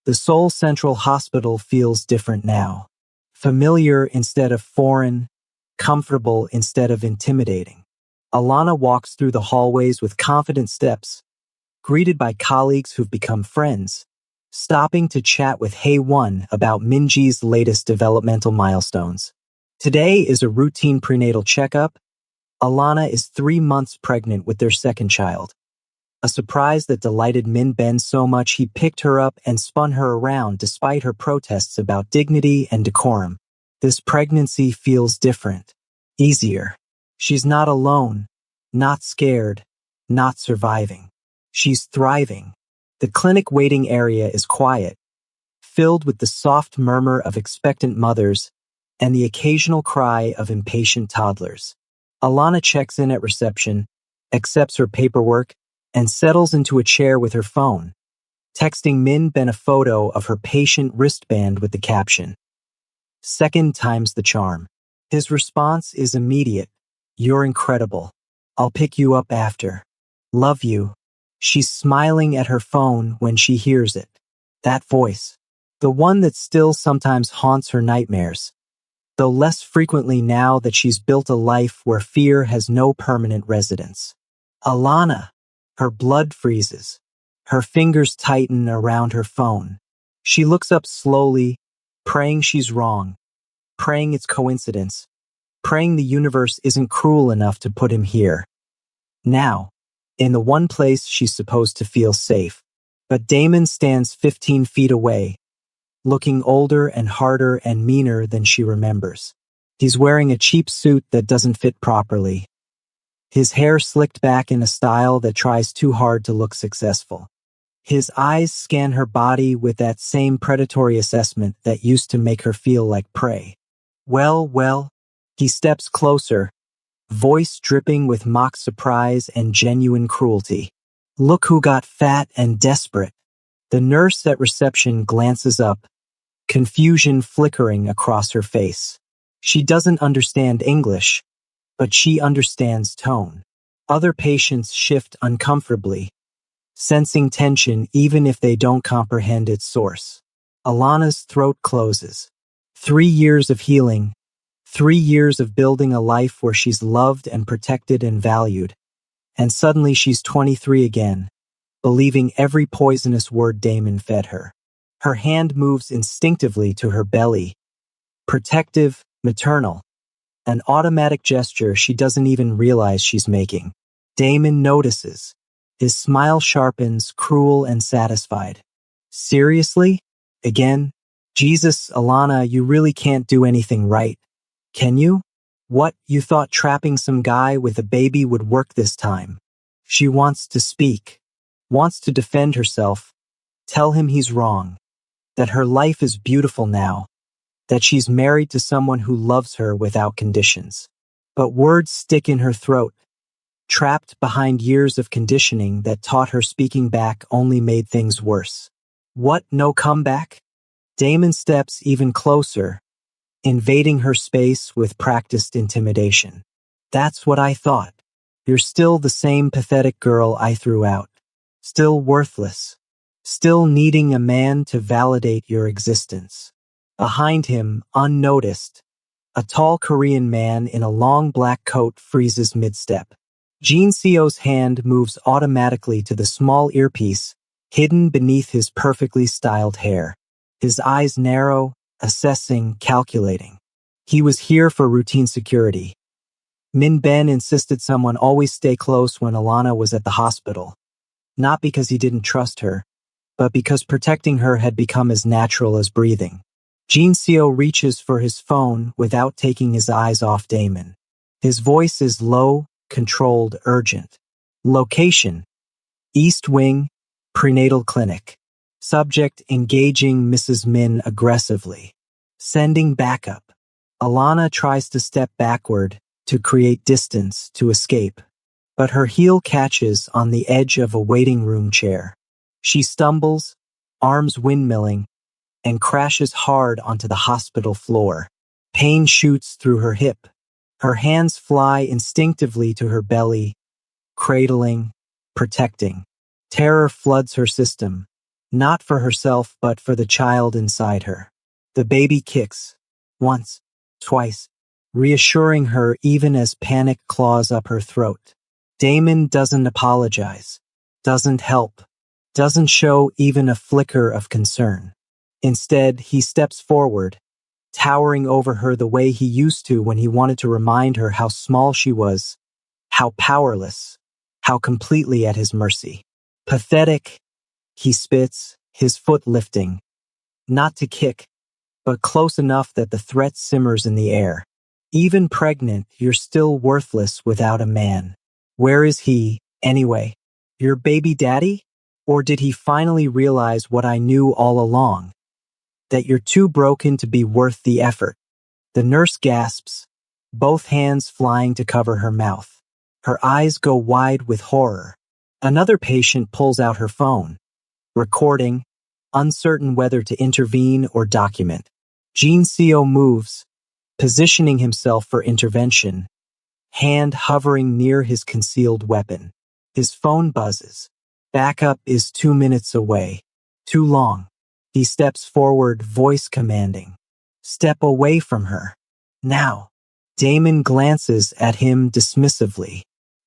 The Seoul Central Hospital feels different now. Familiar instead of foreign, comfortable instead of intimidating. Alana walks through the hallways with confident steps, greeted by colleagues who've become friends, stopping to chat with Haewon about Minji's latest developmental milestones. Today is a routine prenatal checkup. Alana is 3 months pregnant with their second child. A surprise that delighted Min Ben so much he picked her up and spun her around despite her protests about dignity and decorum. This pregnancy feels different, easier. She's not alone, not scared, not surviving. She's thriving. The clinic waiting area is quiet, filled with the soft murmur of expectant mothers and the occasional cry of impatient toddlers. Alana checks in at reception, accepts her paperwork, and settles into a chair with her phone, texting Min Ben a photo of her patient wristband with the caption, "Second time's the charm." His response is immediate. "You're incredible. I'll pick you up after. Love you." She's smiling at her phone when she hears it. That voice, the one that still sometimes haunts her nightmares, though less frequently now that she's built a life where fear has no permanent residence. Alana. Her blood freezes. Her fingers tighten around her phone. She looks up slowly, praying she's wrong, praying it's coincidence, praying the universe isn't cruel enough to put him here. Now, in the one place she's supposed to feel safe. But Damon stands 15 feet away, looking older and harder and meaner than she remembers. He's wearing a cheap suit that doesn't fit properly. His hair slicked back in a style that tries too hard to look successful. His eyes scan her body with that same predatory assessment that used to make her feel like prey. Well, he steps closer, voice dripping with mock surprise and genuine cruelty. "Look who got fat and desperate." The nurse at reception glances up, confusion flickering across her face. She doesn't understand English, but she understands tone. Other patients shift uncomfortably, sensing tension even if they don't comprehend its source. Alana's throat closes. 3 years of healing, 3 years of building a life where she's loved and protected and valued. And suddenly she's 23 again, believing every poisonous word Damon fed her. Her hand moves instinctively to her belly, protective, maternal, an automatic gesture she doesn't even realize she's making. Damon notices. His smile sharpens, cruel and satisfied. Seriously? Again? Jesus, Alana, you really can't do anything right. Can you? What, you thought trapping some guy with a baby would work this time? She wants to speak, wants to defend herself, tell him he's wrong, that her life is beautiful now, that she's married to someone who loves her without conditions. But words stick in her throat, trapped behind years of conditioning that taught her speaking back only made things worse. What, no comeback? Damon steps even closer, invading her space with practiced intimidation. That's what I thought. You're still the same pathetic girl I threw out. Still worthless. Still needing a man to validate your existence. Behind him, unnoticed, a tall Korean man in a long black coat freezes mid-step. Jin Seo's hand moves automatically to the small earpiece hidden beneath his perfectly styled hair. His eyes narrow, assessing, calculating. He was here for routine security. Min Ben insisted someone always stay close when Alana was at the hospital. Not because he didn't trust her, but because protecting her had become as natural as breathing. Jin Seo reaches for his phone without taking his eyes off Damon. His voice is low, controlled, urgent. Location: East Wing, Prenatal Clinic. Subject: engaging Mrs. Min aggressively. Sending backup. Alana tries to step backward, to create distance, to escape. But her heel catches on the edge of a waiting room chair. She stumbles, arms windmilling, and crashes hard onto the hospital floor. Pain shoots through her hip. Her hands fly instinctively to her belly, cradling, protecting. Terror floods her system, not for herself but for the child inside her. The baby kicks, once, twice, reassuring her even as panic claws up her throat. Damon doesn't apologize, doesn't help, doesn't show even a flicker of concern. Instead, he steps forward, towering over her the way he used to when he wanted to remind her how small she was, how powerless, how completely at his mercy. Pathetic, he spits, his foot lifting, not to kick, but close enough that the threat simmers in the air. Even pregnant, you're still worthless without a man. Where is he, anyway? Your baby daddy? Or did he finally realize what I knew all along? That you're too broken to be worth the effort. The nurse gasps, both hands flying to cover her mouth. Her eyes go wide with horror. Another patient pulls out her phone, recording, uncertain whether to intervene or document. Jin Seo moves, positioning himself for intervention, hand hovering near his concealed weapon. His phone buzzes. Backup is 2 minutes away. Too long. He steps forward, voice commanding. Step away from her. Now. Damon glances at him dismissively.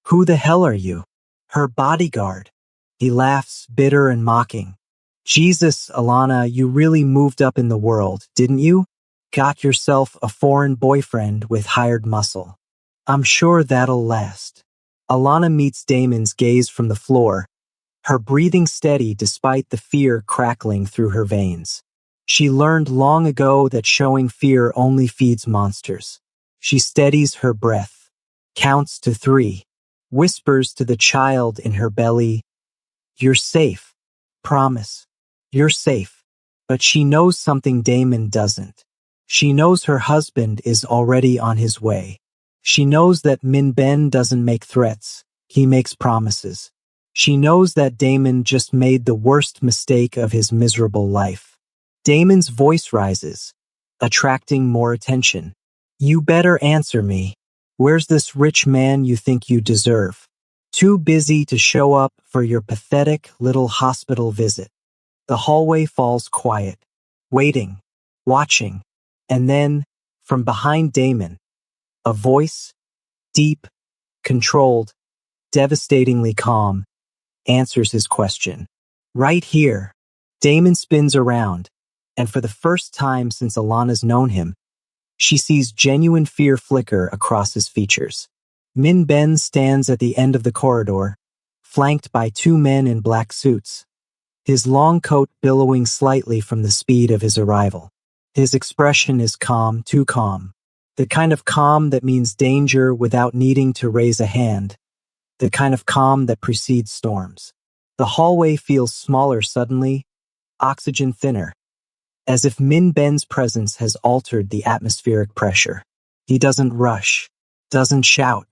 Who the hell are you? Her bodyguard. He laughs, bitter and mocking. Jesus, Alana, you really moved up in the world, didn't you? Got yourself a foreign boyfriend with hired muscle. I'm sure that'll last. Alana meets Damon's gaze from the floor, her breathing steady despite the fear crackling through her veins. She learned long ago that showing fear only feeds monsters. She steadies her breath, counts to 3, whispers to the child in her belly, "You're safe. Promise. You're safe." But she knows something Damon doesn't. She knows her husband is already on his way. She knows that Min Ben doesn't make threats, he makes promises. She knows that Damon just made the worst mistake of his miserable life. Damon's voice rises, attracting more attention. You better answer me. Where's this rich man you think you deserve? Too busy to show up for your pathetic little hospital visit. The hallway falls quiet, waiting, watching, and then, from behind Damon, a voice, deep, controlled, devastatingly calm, answers his question. Right here. Damon spins around, and for the first time since Alana's known him, she sees genuine fear flicker across his features. Min Ben stands at the end of the corridor, flanked by two men in black suits, his long coat billowing slightly from the speed of his arrival. His expression is calm, too calm. The kind of calm that means danger without needing to raise a hand. The kind of calm that precedes storms. The hallway feels smaller suddenly, oxygen thinner, as if Min Ben's presence has altered the atmospheric pressure. He doesn't rush, doesn't shout,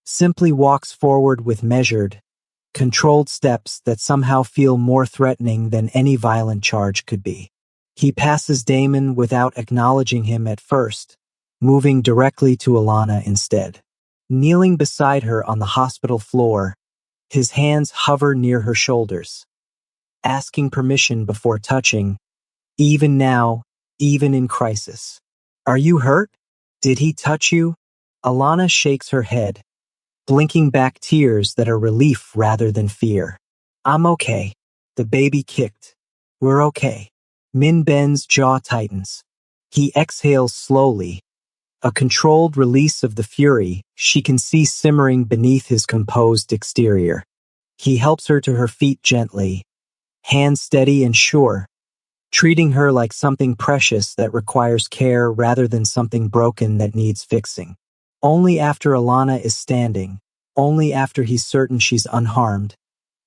simply walks forward with measured, controlled steps that somehow feel more threatening than any violent charge could be. He passes Damon without acknowledging him at first, moving directly to Alana instead. Kneeling beside her on the hospital floor, his hands hover near her shoulders, asking permission before touching, even now, even in crisis. Are you hurt? Did he touch you? Alana shakes her head, blinking back tears that are relief rather than fear. I'm okay. The baby kicked. We're okay. Min Ben's jaw tightens. He exhales slowly, a controlled release of the fury she can see simmering beneath his composed exterior. He helps her to her feet gently, hands steady and sure, treating her like something precious that requires care rather than something broken that needs fixing. Only after Alana is standing, only after he's certain she's unharmed,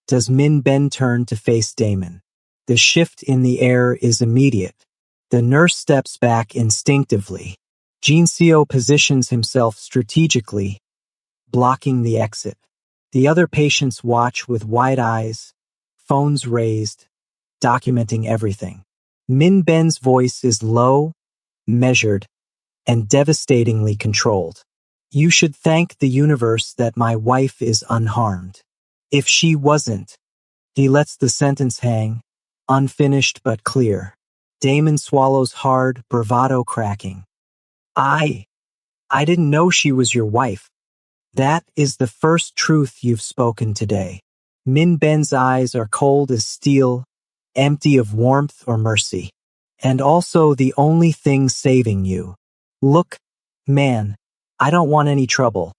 does Min Ben turn to face Damon. The shift in the air is immediate. The nurse steps back instinctively. Jinseo positions himself strategically, blocking the exit. The other patients watch with wide eyes, phones raised, documenting everything. Min Ben's voice is low, measured, and devastatingly controlled. You should thank the universe that my wife is unharmed. If she wasn't, he lets the sentence hang, unfinished but clear. Damon swallows hard, bravado cracking. I didn't know she was your wife. That is the first truth you've spoken today. Min Ben's eyes are cold as steel, empty of warmth or mercy. And also the only thing saving you. Look, man, I don't want any trouble.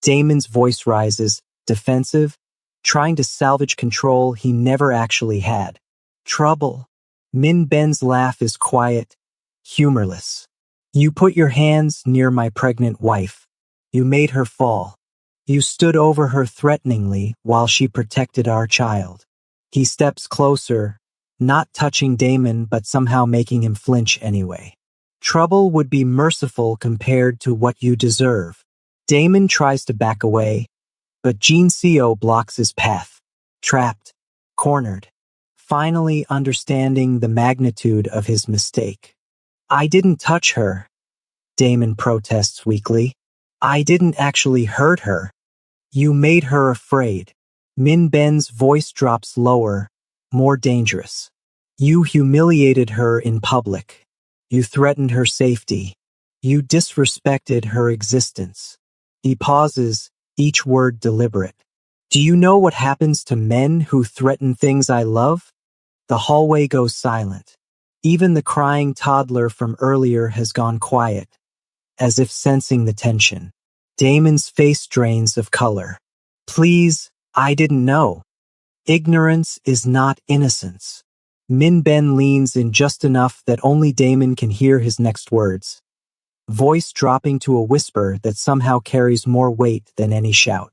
Damon's voice rises, defensive, trying to salvage control he never actually had. Trouble. Min Ben's laugh is quiet, humorless. You put your hands near my pregnant wife. You made her fall. You stood over her threateningly while she protected our child. He steps closer, not touching Damon but somehow making him flinch anyway. Trouble would be merciful compared to what you deserve. Damon tries to back away, but Jinseo blocks his path. Trapped, cornered, finally understanding the magnitude of his mistake. I didn't touch her, Damon protests weakly. I didn't actually hurt her. You made her afraid. Min Ben's voice drops lower, more dangerous. You humiliated her in public. You threatened her safety. You disrespected her existence. He pauses, each word deliberate. Do you know what happens to men who threaten things I love? The hallway goes silent. Even the crying toddler from earlier has gone quiet, as if sensing the tension. Damon's face drains of color. Please, I didn't know. Ignorance is not innocence. Min Ben leans in just enough that only Damon can hear his next words, voice dropping to a whisper that somehow carries more weight than any shout.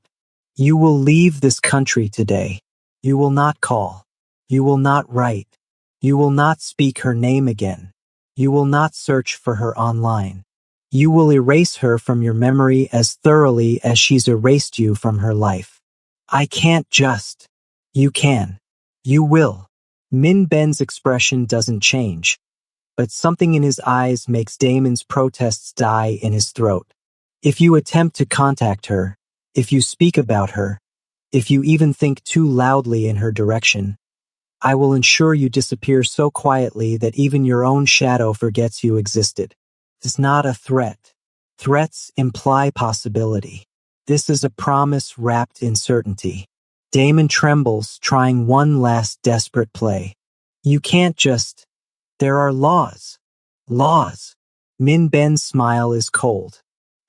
You will leave this country today. You will not call. You will not write. You will not speak her name again. You will not search for her online. You will erase her from your memory as thoroughly as she's erased you from her life. I can't just. You can. You will. Min Ben's expression doesn't change, but something in his eyes makes Damon's protests die in his throat. If you attempt to contact her, if you speak about her, if you even think too loudly in her direction, I will ensure you disappear so quietly that even your own shadow forgets you existed. It's not a threat. Threats imply possibility. This is a promise wrapped in certainty. Damon trembles, trying one last desperate play. You can't just... There are laws. Laws. Min Ben's smile is cold.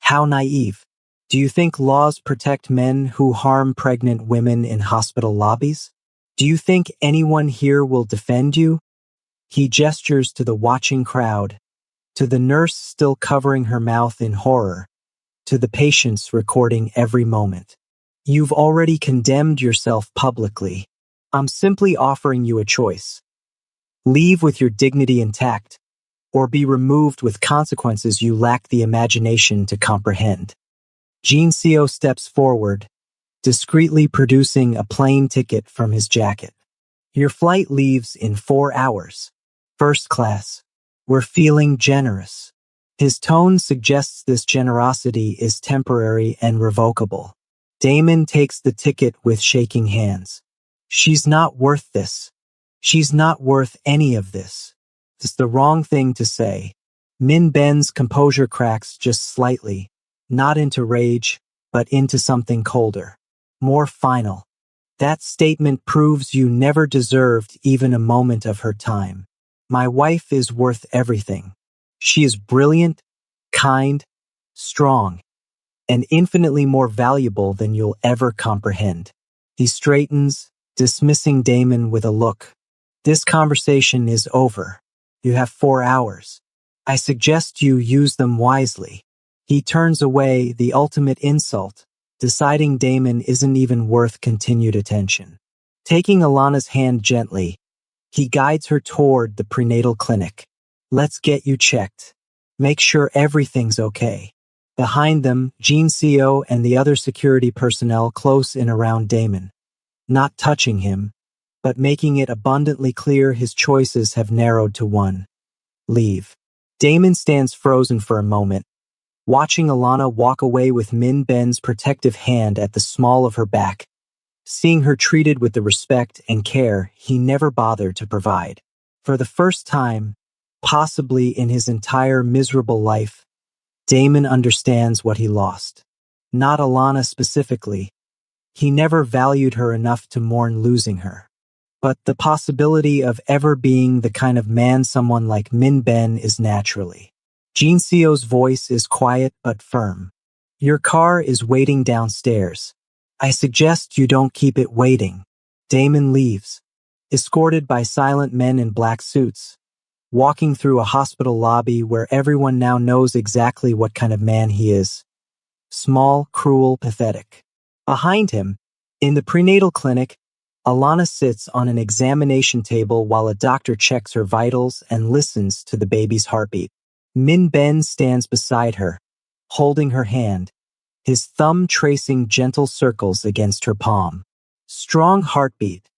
How naive. Do you think laws protect men who harm pregnant women in hospital lobbies? Do you think anyone here will defend you? He gestures to the watching crowd, to the nurse still covering her mouth in horror, to the patients recording every moment. You've already condemned yourself publicly. I'm simply offering you a choice. Leave with your dignity intact, or be removed with consequences you lack the imagination to comprehend. Jin Seo steps forward, discreetly producing a plane ticket from his jacket. Your flight leaves in 4 hours. First class. We're feeling generous. His tone suggests this generosity is temporary and revocable. Damon takes the ticket with shaking hands. She's not worth this. She's not worth any of this. It's the wrong thing to say. Min Ben's composure cracks just slightly, not into rage, but into something colder, more final. That statement proves you never deserved even a moment of her time. My wife is worth everything. She is brilliant, kind, strong, and infinitely more valuable than you'll ever comprehend. He straightens, dismissing Damon with a look. This conversation is over. You have 4 hours. I suggest you use them wisely. He turns away, the ultimate insult, deciding Damon isn't even worth continued attention. Taking Alana's hand gently, he guides her toward the prenatal clinic. Let's get you checked. Make sure everything's okay. Behind them, Jin Seo and the other security personnel close in around Damon, not touching him, but making it abundantly clear his choices have narrowed to one. Leave. Damon stands frozen for a moment, watching Alana walk away with Min Ben's protective hand at the small of her back. Seeing her treated with the respect and care he never bothered to provide. For the first time, possibly in his entire miserable life, Damon understands what he lost. Not Alana specifically. He never valued her enough to mourn losing her. But the possibility of ever being the kind of man someone like Min Ben is naturally. Jin Seo's voice is quiet but firm. Your car is waiting downstairs. I suggest you don't keep it waiting. Damon leaves, escorted by silent men in black suits, walking through a hospital lobby where everyone now knows exactly what kind of man he is. Small, cruel, pathetic. Behind him, in the prenatal clinic, Alana sits on an examination table while a doctor checks her vitals and listens to the baby's heartbeat. Min Ben stands beside her, holding her hand, his thumb tracing gentle circles against her palm. Strong heartbeat.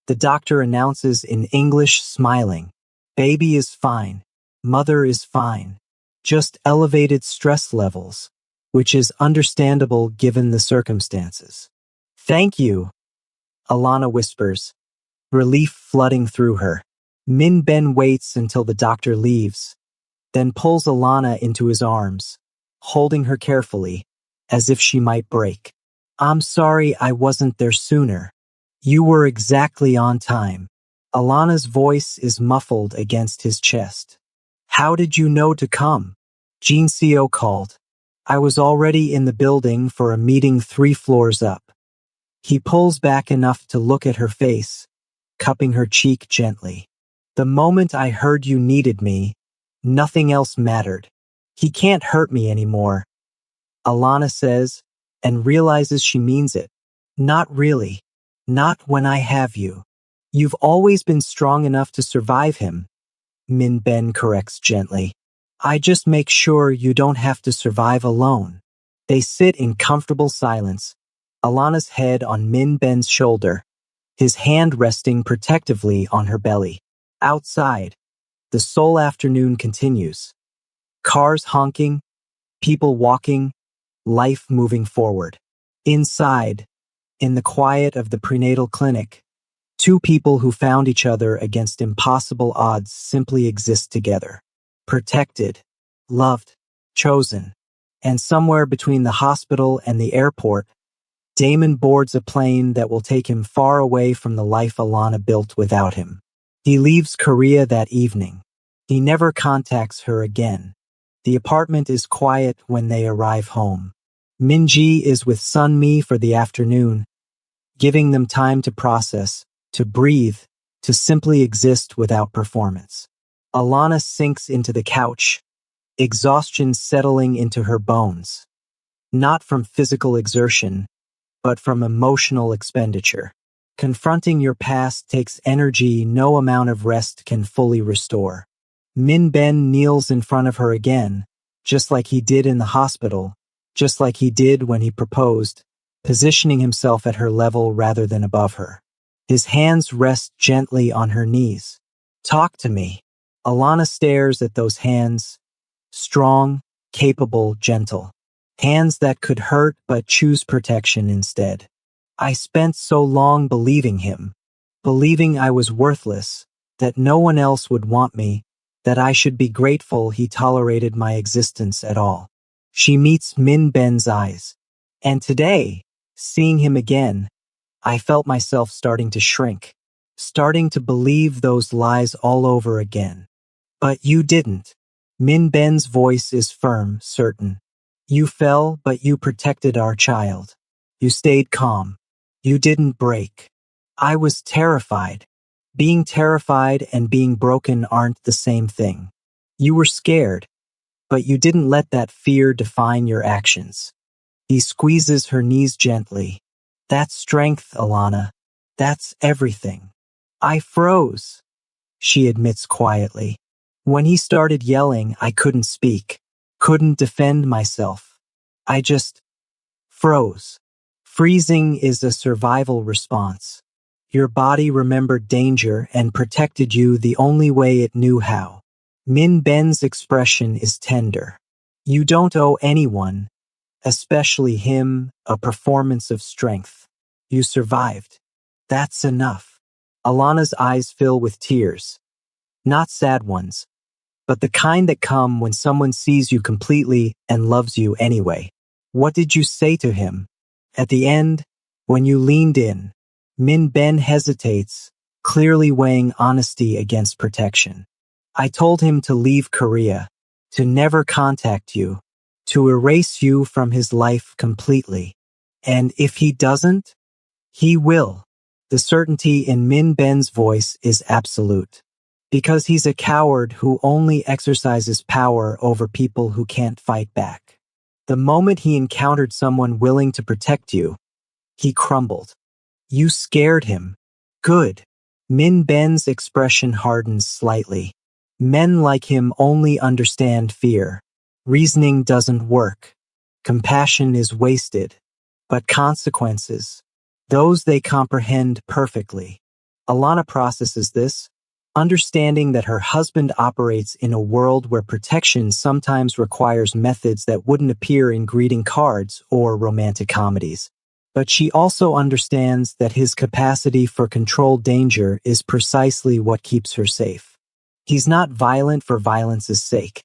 The doctor announces in English, smiling. Baby is fine. Mother is fine. Just elevated stress levels, which is understandable given the circumstances. Thank you, Alana whispers, relief flooding through her. Min Ben waits until the doctor leaves, then pulls Alana into his arms, holding her carefully, as if she might break. I'm sorry I wasn't there sooner. You were exactly on time. Alana's voice is muffled against his chest. How did you know to come? Jin Seo called. I was already in the building for a meeting 3 floors up. He pulls back enough to look at her face, cupping her cheek gently. The moment I heard you needed me, nothing else mattered. He can't hurt me anymore, Alana says, and realizes she means it. Not really. Not when I have you. You've always been strong enough to survive him, Min Ben corrects gently. I just make sure you don't have to survive alone. They sit in comfortable silence, Alana's head on Min Ben's shoulder, his hand resting protectively on her belly. Outside, the Seoul afternoon continues. Cars honking, people walking, life moving forward. Inside, in the quiet of the prenatal clinic, two people who found each other against impossible odds simply exist together. Protected, loved, chosen. And somewhere between the hospital and the airport, Damon boards a plane that will take him far away from the life Alana built without him. He leaves Korea that evening. He never contacts her again. The apartment is quiet when they arrive home. Minji is with Sunmi for the afternoon, giving them time to process, to breathe, to simply exist without performance. Alana sinks into the couch, exhaustion settling into her bones. Not from physical exertion, but from emotional expenditure. Confronting your past takes energy no amount of rest can fully restore. Min Ben kneels in front of her again, just like he did in the hospital, just like he did when he proposed, positioning himself at her level rather than above her. His hands rest gently on her knees. Talk to me. Alana stares at those hands, strong, capable, gentle. Hands that could hurt but choose protection instead. I spent so long believing him, believing I was worthless, that no one else would want me, that I should be grateful he tolerated my existence at all. She meets Min Ben's eyes. And today, seeing him again, I felt myself starting to shrink, starting to believe those lies all over again. But you didn't. Min Ben's voice is firm, certain. You fell, but you protected our child. You stayed calm. You didn't break. I was terrified. Being terrified and being broken aren't the same thing. You were scared, but you didn't let that fear define your actions. He squeezes her knees gently. That's strength, Alana. That's everything. I froze, she admits quietly. When he started yelling, I couldn't speak, couldn't defend myself. I just froze. Freezing is a survival response. Your body remembered danger and protected you the only way it knew how. Min Ben's expression is tender. You don't owe anyone, especially him, a performance of strength. You survived. That's enough. Alana's eyes fill with tears. Not sad ones, but the kind that come when someone sees you completely and loves you anyway. What did you say to him? At the end, when you leaned in, Min Ben hesitates, clearly weighing honesty against protection. I told him to leave Korea, to never contact you, to erase you from his life completely. And if he doesn't, he will. The certainty in Min Ben's voice is absolute. Because he's a coward who only exercises power over people who can't fight back. The moment he encountered someone willing to protect you, he crumbled. You scared him. Good. Min Ben's expression hardens slightly. Men like him only understand fear. Reasoning doesn't work. Compassion is wasted. But consequences, those they comprehend perfectly. Alana processes this, understanding that her husband operates in a world where protection sometimes requires methods that wouldn't appear in greeting cards or romantic comedies. But she also understands that his capacity for controlled danger is precisely what keeps her safe. He's not violent for violence's sake.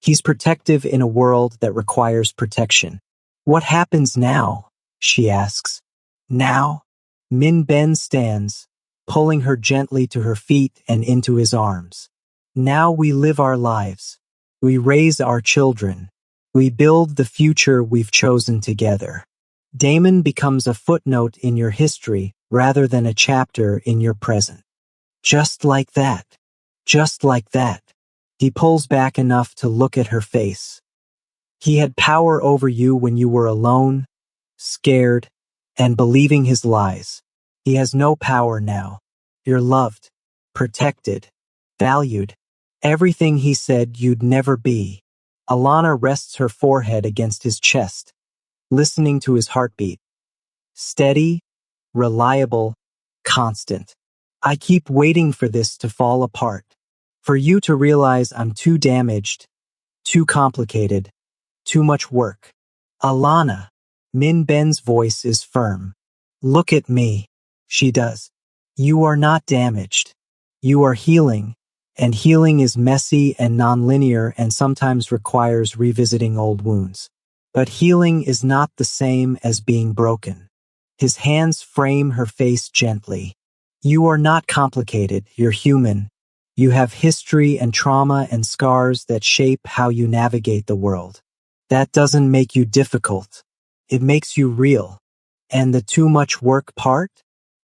He's protective in a world that requires protection. What happens now? She asks. Now? Min Ben stands, pulling her gently to her feet and into his arms. Now we live our lives. We raise our children. We build the future we've chosen together. Damon becomes a footnote in your history rather than a chapter in your present. Just like that. Just like that. He pulls back enough to look at her face. He had power over you when you were alone, scared, and believing his lies. He has no power now. You're loved, protected, valued. Everything he said you'd never be. Alana rests her forehead against his chest, listening to his heartbeat. Steady, reliable, constant. I keep waiting for this to fall apart. For you to realize I'm too damaged, too complicated, too much work. Alana. Min Ben's voice is firm. Look at me. She does. You are not damaged. You are healing. And healing is messy and nonlinear and sometimes requires revisiting old wounds. But healing is not the same as being broken. His hands frame her face gently. You are not complicated. You're human. You have history and trauma and scars that shape how you navigate the world. That doesn't make you difficult. It makes you real. And the too much work part?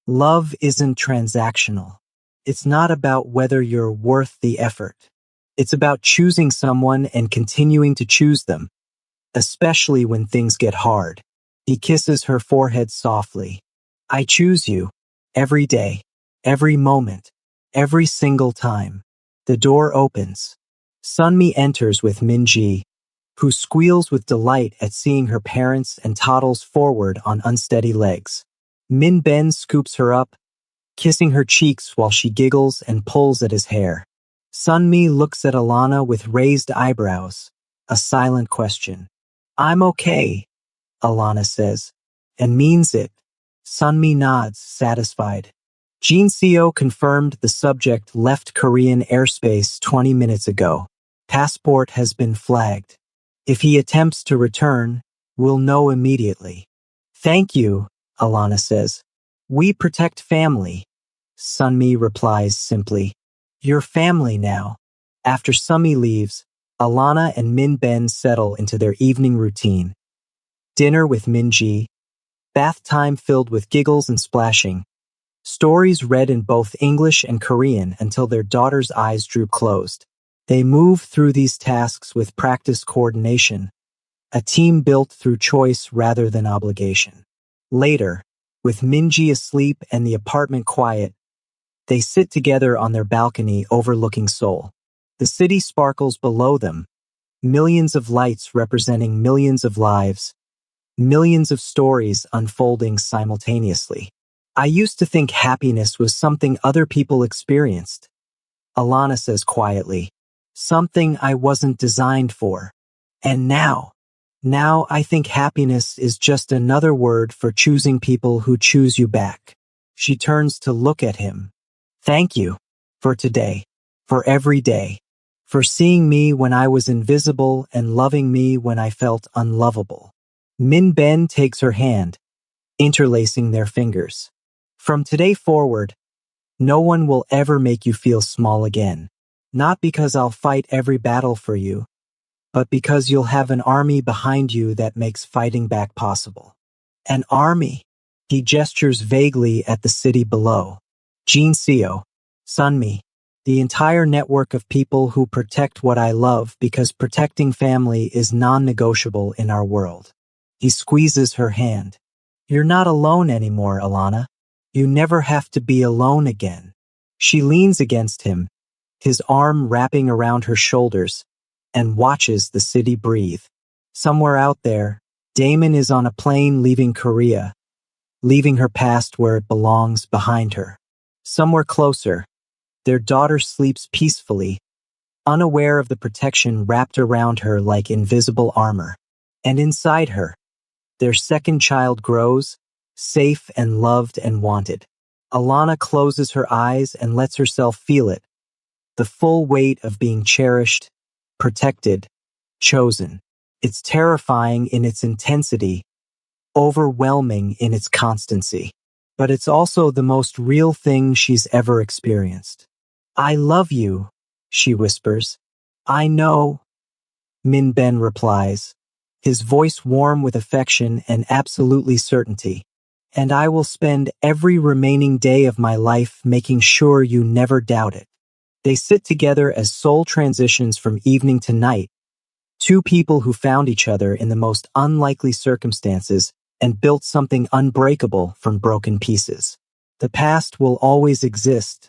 Love isn't transactional. It's not about whether you're worth the effort. It's about choosing someone and continuing to choose them, especially when things get hard. He kisses her forehead softly. I choose you. Every day. Every moment. Every single time. The door opens. Sunmi enters with Minji, who squeals with delight at seeing her parents and toddles forward on unsteady legs. Min Ben scoops her up, kissing her cheeks while she giggles and pulls at his hair. Sunmi looks at Alana with raised eyebrows, a silent question. I'm okay, Alana says, and means it. Sunmi nods, satisfied. Jin Seo confirmed the subject left Korean airspace 20 minutes ago. Passport has been flagged. If he attempts to return, we'll know immediately. Thank you, Alana says. We protect family. Sunmi replies simply. You're family now. After Sunmi leaves, Alana and Min Ben settle into their evening routine. Dinner with Minji, bath time filled with giggles and splashing, stories read in both English and Korean until their daughter's eyes droop closed. They move through these tasks with practiced coordination, a team built through choice rather than obligation. Later, with Minji asleep and the apartment quiet, they sit together on their balcony overlooking Seoul. The city sparkles below them, millions of lights representing millions of lives, millions of stories unfolding simultaneously. I used to think happiness was something other people experienced, Alana says quietly, something I wasn't designed for. And now I think happiness is just another word for choosing people who choose you back. She turns to look at him. Thank you for today, for every day, for seeing me when I was invisible and loving me when I felt unlovable. Min Ben takes her hand, interlacing their fingers. From today forward, no one will ever make you feel small again. Not because I'll fight every battle for you, but because you'll have an army behind you that makes fighting back possible. An army? He gestures vaguely at the city below. Jin Seo, Sunmi, the entire network of people who protect what I love because protecting family is non-negotiable in our world. He squeezes her hand. You're not alone anymore, Alana. You never have to be alone again. She leans against him, his arm wrapping around her shoulders, and watches the city breathe. Somewhere out there, Damon is on a plane leaving Korea, leaving her past where it belongs behind her. Somewhere closer, their daughter sleeps peacefully, unaware of the protection wrapped around her like invisible armor. And inside her, their second child grows, safe and loved and wanted. Alana closes her eyes and lets herself feel it, the full weight of being cherished, protected, chosen. It's terrifying in its intensity, overwhelming in its constancy. But it's also the most real thing she's ever experienced. I love you, she whispers. I know, Min Ben replies, his voice warm with affection and absolutely certainty. And I will spend every remaining day of my life making sure you never doubt it. They sit together as Seoul transitions from evening to night, two people who found each other in the most unlikely circumstances and built something unbreakable from broken pieces. The past will always exist.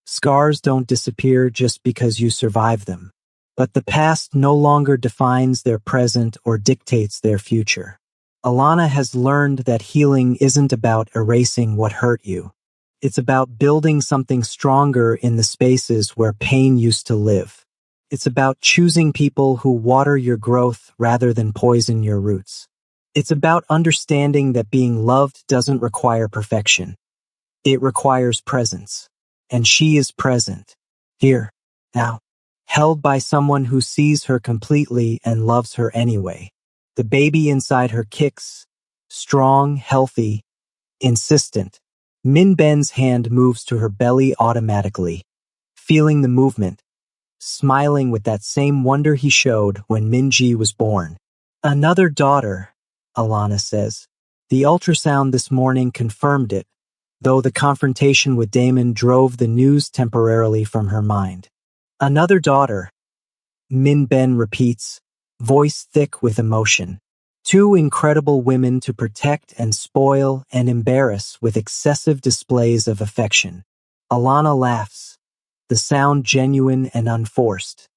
Scars don't disappear just because you survive them. But the past no longer defines their present or dictates their future. Alana has learned that healing isn't about erasing what hurt you. It's about building something stronger in the spaces where pain used to live. It's about choosing people who water your growth rather than poison your roots. It's about understanding that being loved doesn't require perfection. It requires presence. And she is present. Here, now, held by someone who sees her completely and loves her anyway. The baby inside her kicks, strong, healthy, insistent. Min Ben's hand moves to her belly automatically, feeling the movement, smiling with that same wonder he showed when Minji was born. Another daughter, Alana says. The ultrasound this morning confirmed it, though the confrontation with Damon drove the news temporarily from her mind. Another daughter, Min Ben repeats, voice thick with emotion. Two incredible women to protect and spoil and embarrass with excessive displays of affection. Alana laughs, the sound genuine and unforced.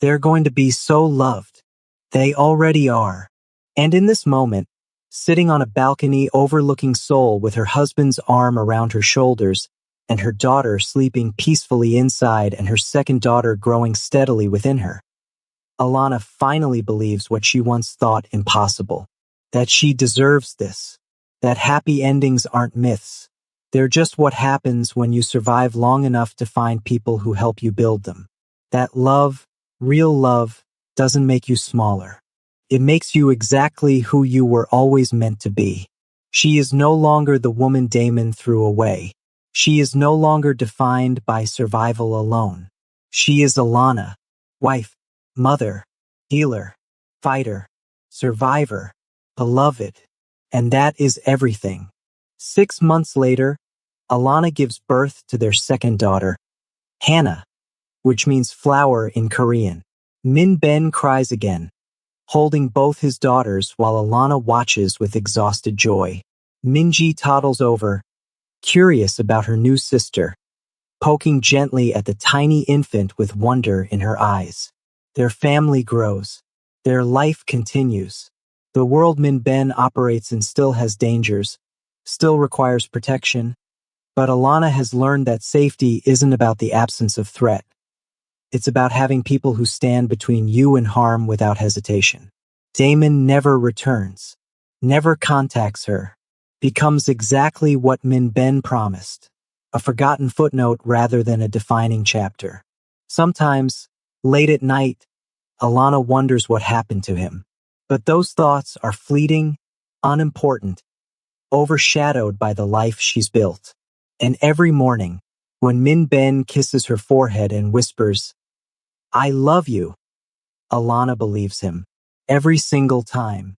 They're going to be so loved. They already are. And in this moment, sitting on a balcony overlooking Seoul with her husband's arm around her shoulders and her daughter sleeping peacefully inside and her second daughter growing steadily within her, Alana finally believes what she once thought impossible, that she deserves this, that happy endings aren't myths. They're just what happens when you survive long enough to find people who help you build them. That love, real love, doesn't make you smaller. It makes you exactly who you were always meant to be. She is no longer the woman Damon threw away. She is no longer defined by survival alone. She is Alana, wife, mother, healer, fighter, survivor, beloved, and that is everything. 6 months later, Alana gives birth to their second daughter, Hannah, which means flower in Korean. Min Ben cries again, holding both his daughters while Alana watches with exhausted joy. Minji toddles over, curious about her new sister, poking gently at the tiny infant with wonder in her eyes. Their family grows. Their life continues. The world Min Ben operates in still has dangers, still requires protection, but Alana has learned that safety isn't about the absence of threat. It's about having people who stand between you and harm without hesitation. Damon never returns, never contacts her, becomes exactly what Min Ben promised, a forgotten footnote rather than a defining chapter. Sometimes, late at night, Alana wonders what happened to him. But those thoughts are fleeting, unimportant, overshadowed by the life she's built. And every morning, when Min Ben kisses her forehead and whispers, "I love you," Alana believes him, every single time.